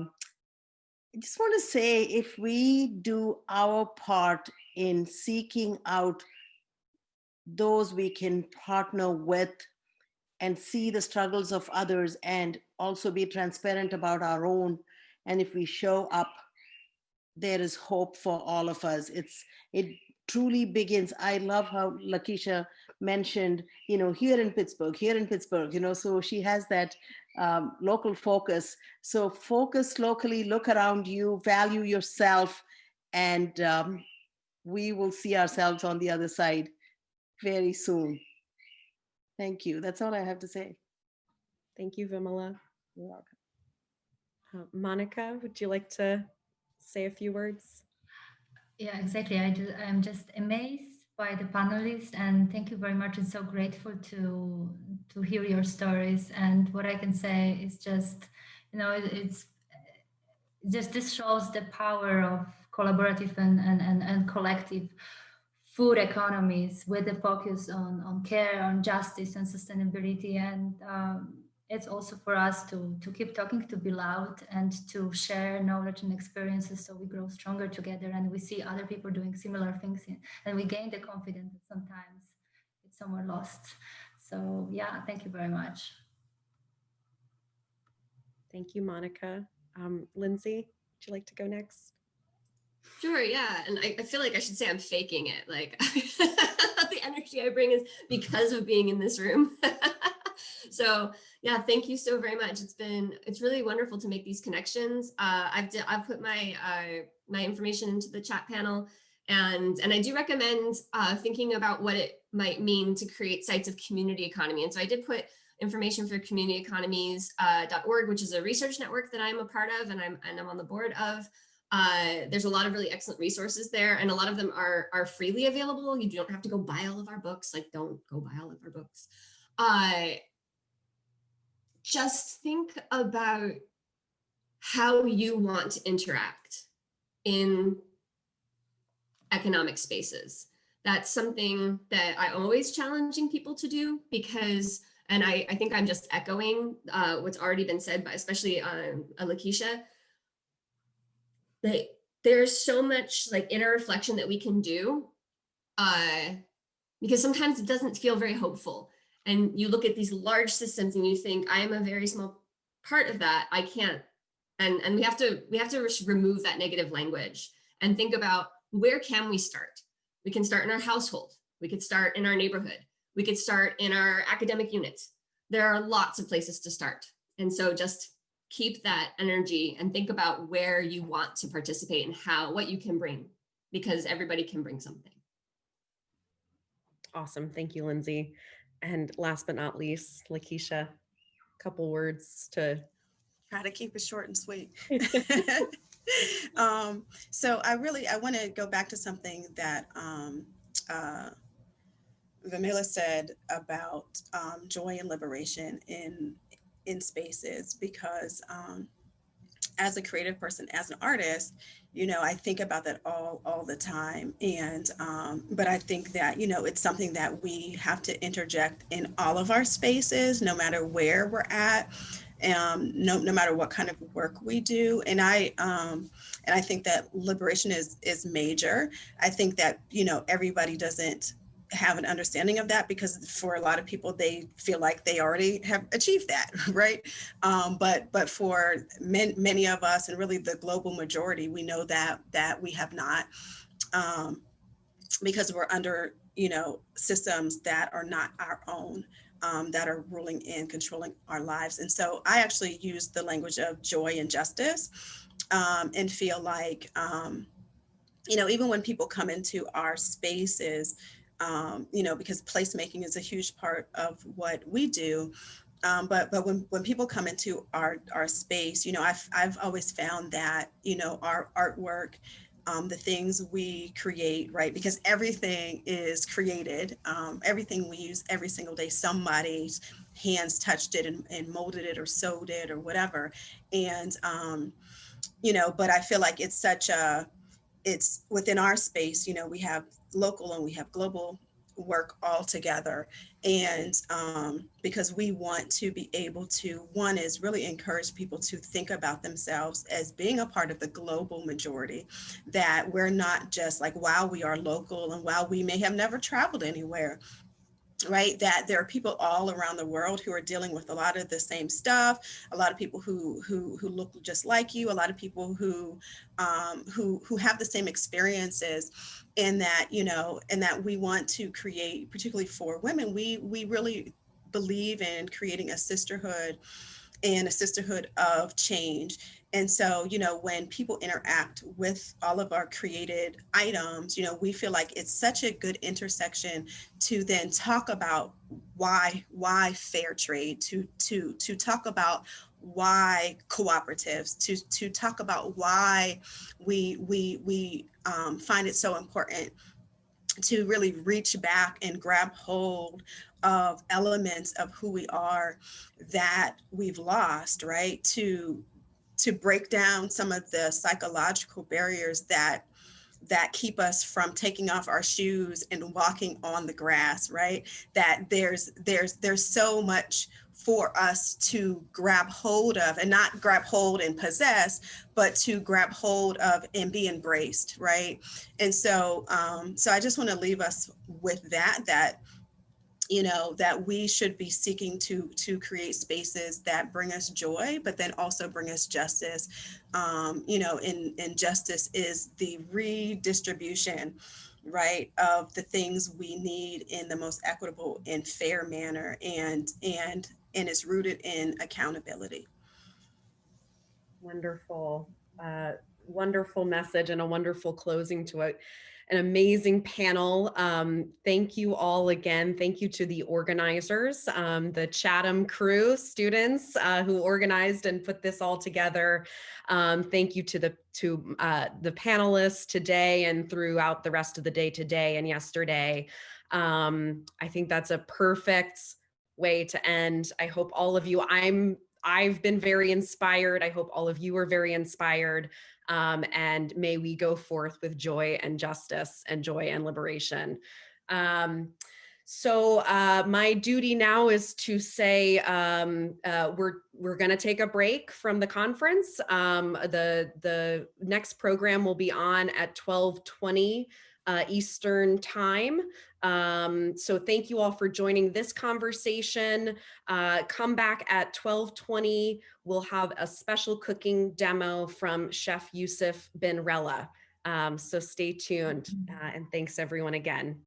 just want to say, if we do our part in seeking out those we can partner with and see the struggles of others and also be transparent about our own, and if we show up, there is hope for all of us. It truly begins. I love how LaKeisha mentioned, you know, here in Pittsburgh, you know, so she has that local focus. So focus locally, look around you, value yourself, and we will see ourselves on the other side very soon. Thank you. That's all I have to say. Thank you, Vimela. You're welcome. Monika, would you like to say a few words? Yeah, exactly. I'm just amazed by the panelists, and thank you very much. It's so grateful to hear your stories. And what I can say is just, it's just this shows the power of collaborative and collective food economies with the focus on care, on justice and sustainability. And it's also for us to keep talking, to be loud, and to share knowledge and experiences so we grow stronger together and we see other people doing similar things and we gain the confidence that sometimes it's somewhere lost. So yeah, thank you very much. Thank you, Monika. Lindsay, would you like to go next? Sure, yeah. And I feel like I should say I'm faking it. Like the energy I bring is because of being in this room. So yeah, thank you so very much. It's really wonderful to make these connections. I've put my my information into the chat panel, and I do recommend thinking about what it might mean to create sites of community economy. And so I did put information for communityeconomies.org, which is a research network that I'm a part of and I'm on the board of. There's a lot of really excellent resources there, and a lot of them are freely available. You don't have to go buy all of our books. Like, don't go buy all of our books. Just think about how you want to interact in economic spaces. That's something that I'm always challenging people to do because, and I think I'm just echoing what's already been said, but especially LaKeisha, that there's so much like inner reflection that we can do because sometimes it doesn't feel very hopeful. And you look at these large systems and you think, I am a very small part of that. I can't. And we have to remove that negative language and think about, where can we start? We can start in our household. We could start in our neighborhood. We could start in our academic units. There are lots of places to start. And so just keep that energy and think about where you want to participate and what you can bring, because everybody can bring something. Awesome. Thank you, Lindsay. And last but not least, LaKeisha, a couple words to try to keep it short and sweet. So I want to go back to something that Vimela said about joy and liberation in spaces, because as a creative person, as an artist, I think about that all the time. And but I think that, it's something that we have to interject in all of our spaces, no matter where we're at, no matter what kind of work we do. And I think that liberation is major. I think that, everybody doesn't have an understanding of that, because for a lot of people, they feel like they already have achieved that, right? But for many of us, and really the global majority, we know that we have not, because we're under, systems that are not our own, that are ruling and controlling our lives. And so I actually use the language of joy and justice, and feel like, even when people come into our spaces, because placemaking is a huge part of what we do. But when people come into our space, I've always found that, our artwork, the things we create, right? Because everything is created, everything we use every single day, somebody's hands touched it and molded it or sewed it or whatever. And, but I feel like it's within our space, we have local and we have global work all together. And because we want to be able to, one is really encourage people to think about themselves as being a part of the global majority, that we're not just like, while we are local and while we may have never traveled anywhere, right, that there are people all around the world who are dealing with a lot of the same stuff, a lot of people who look just like you, a lot of people who have the same experiences, and that, and that we want to create, particularly for women, we really believe in creating a sisterhood and a sisterhood of change. And so, when people interact with all of our created items, we feel like it's such a good intersection to then talk about why fair trade, to talk about why cooperatives, to talk about why we find it so important to really reach back and grab hold of elements of who we are that we've lost, right? To break down some of the psychological barriers that keep us from taking off our shoes and walking on the grass, right? That there's so much for us to grab hold of, and not grab hold and possess, but to grab hold of and be embraced, right? And so so I just want to leave us with that that we should be seeking to create spaces that bring us joy, but then also bring us justice. And justice is the redistribution, right, of the things we need in the most equitable and fair manner, and it's rooted in accountability. Wonderful, wonderful message and a wonderful closing to an amazing panel. Thank you all again. Thank you to the organizers, the Chatham crew, students who organized and put this all together. Thank you to the panelists today and throughout the rest of the day today and yesterday. I think that's a perfect way to end. I hope all of you, I've been very inspired. I hope all of you are very inspired. And may we go forth with joy and justice and joy and liberation. So my duty now is to say we're going to take a break from the conference. The next program will be on at 12:20 Eastern time. So thank you all for joining this conversation. Come back at 12:20. We'll have a special cooking demo from Chef Yusuf bin Rella. So stay tuned and thanks everyone again.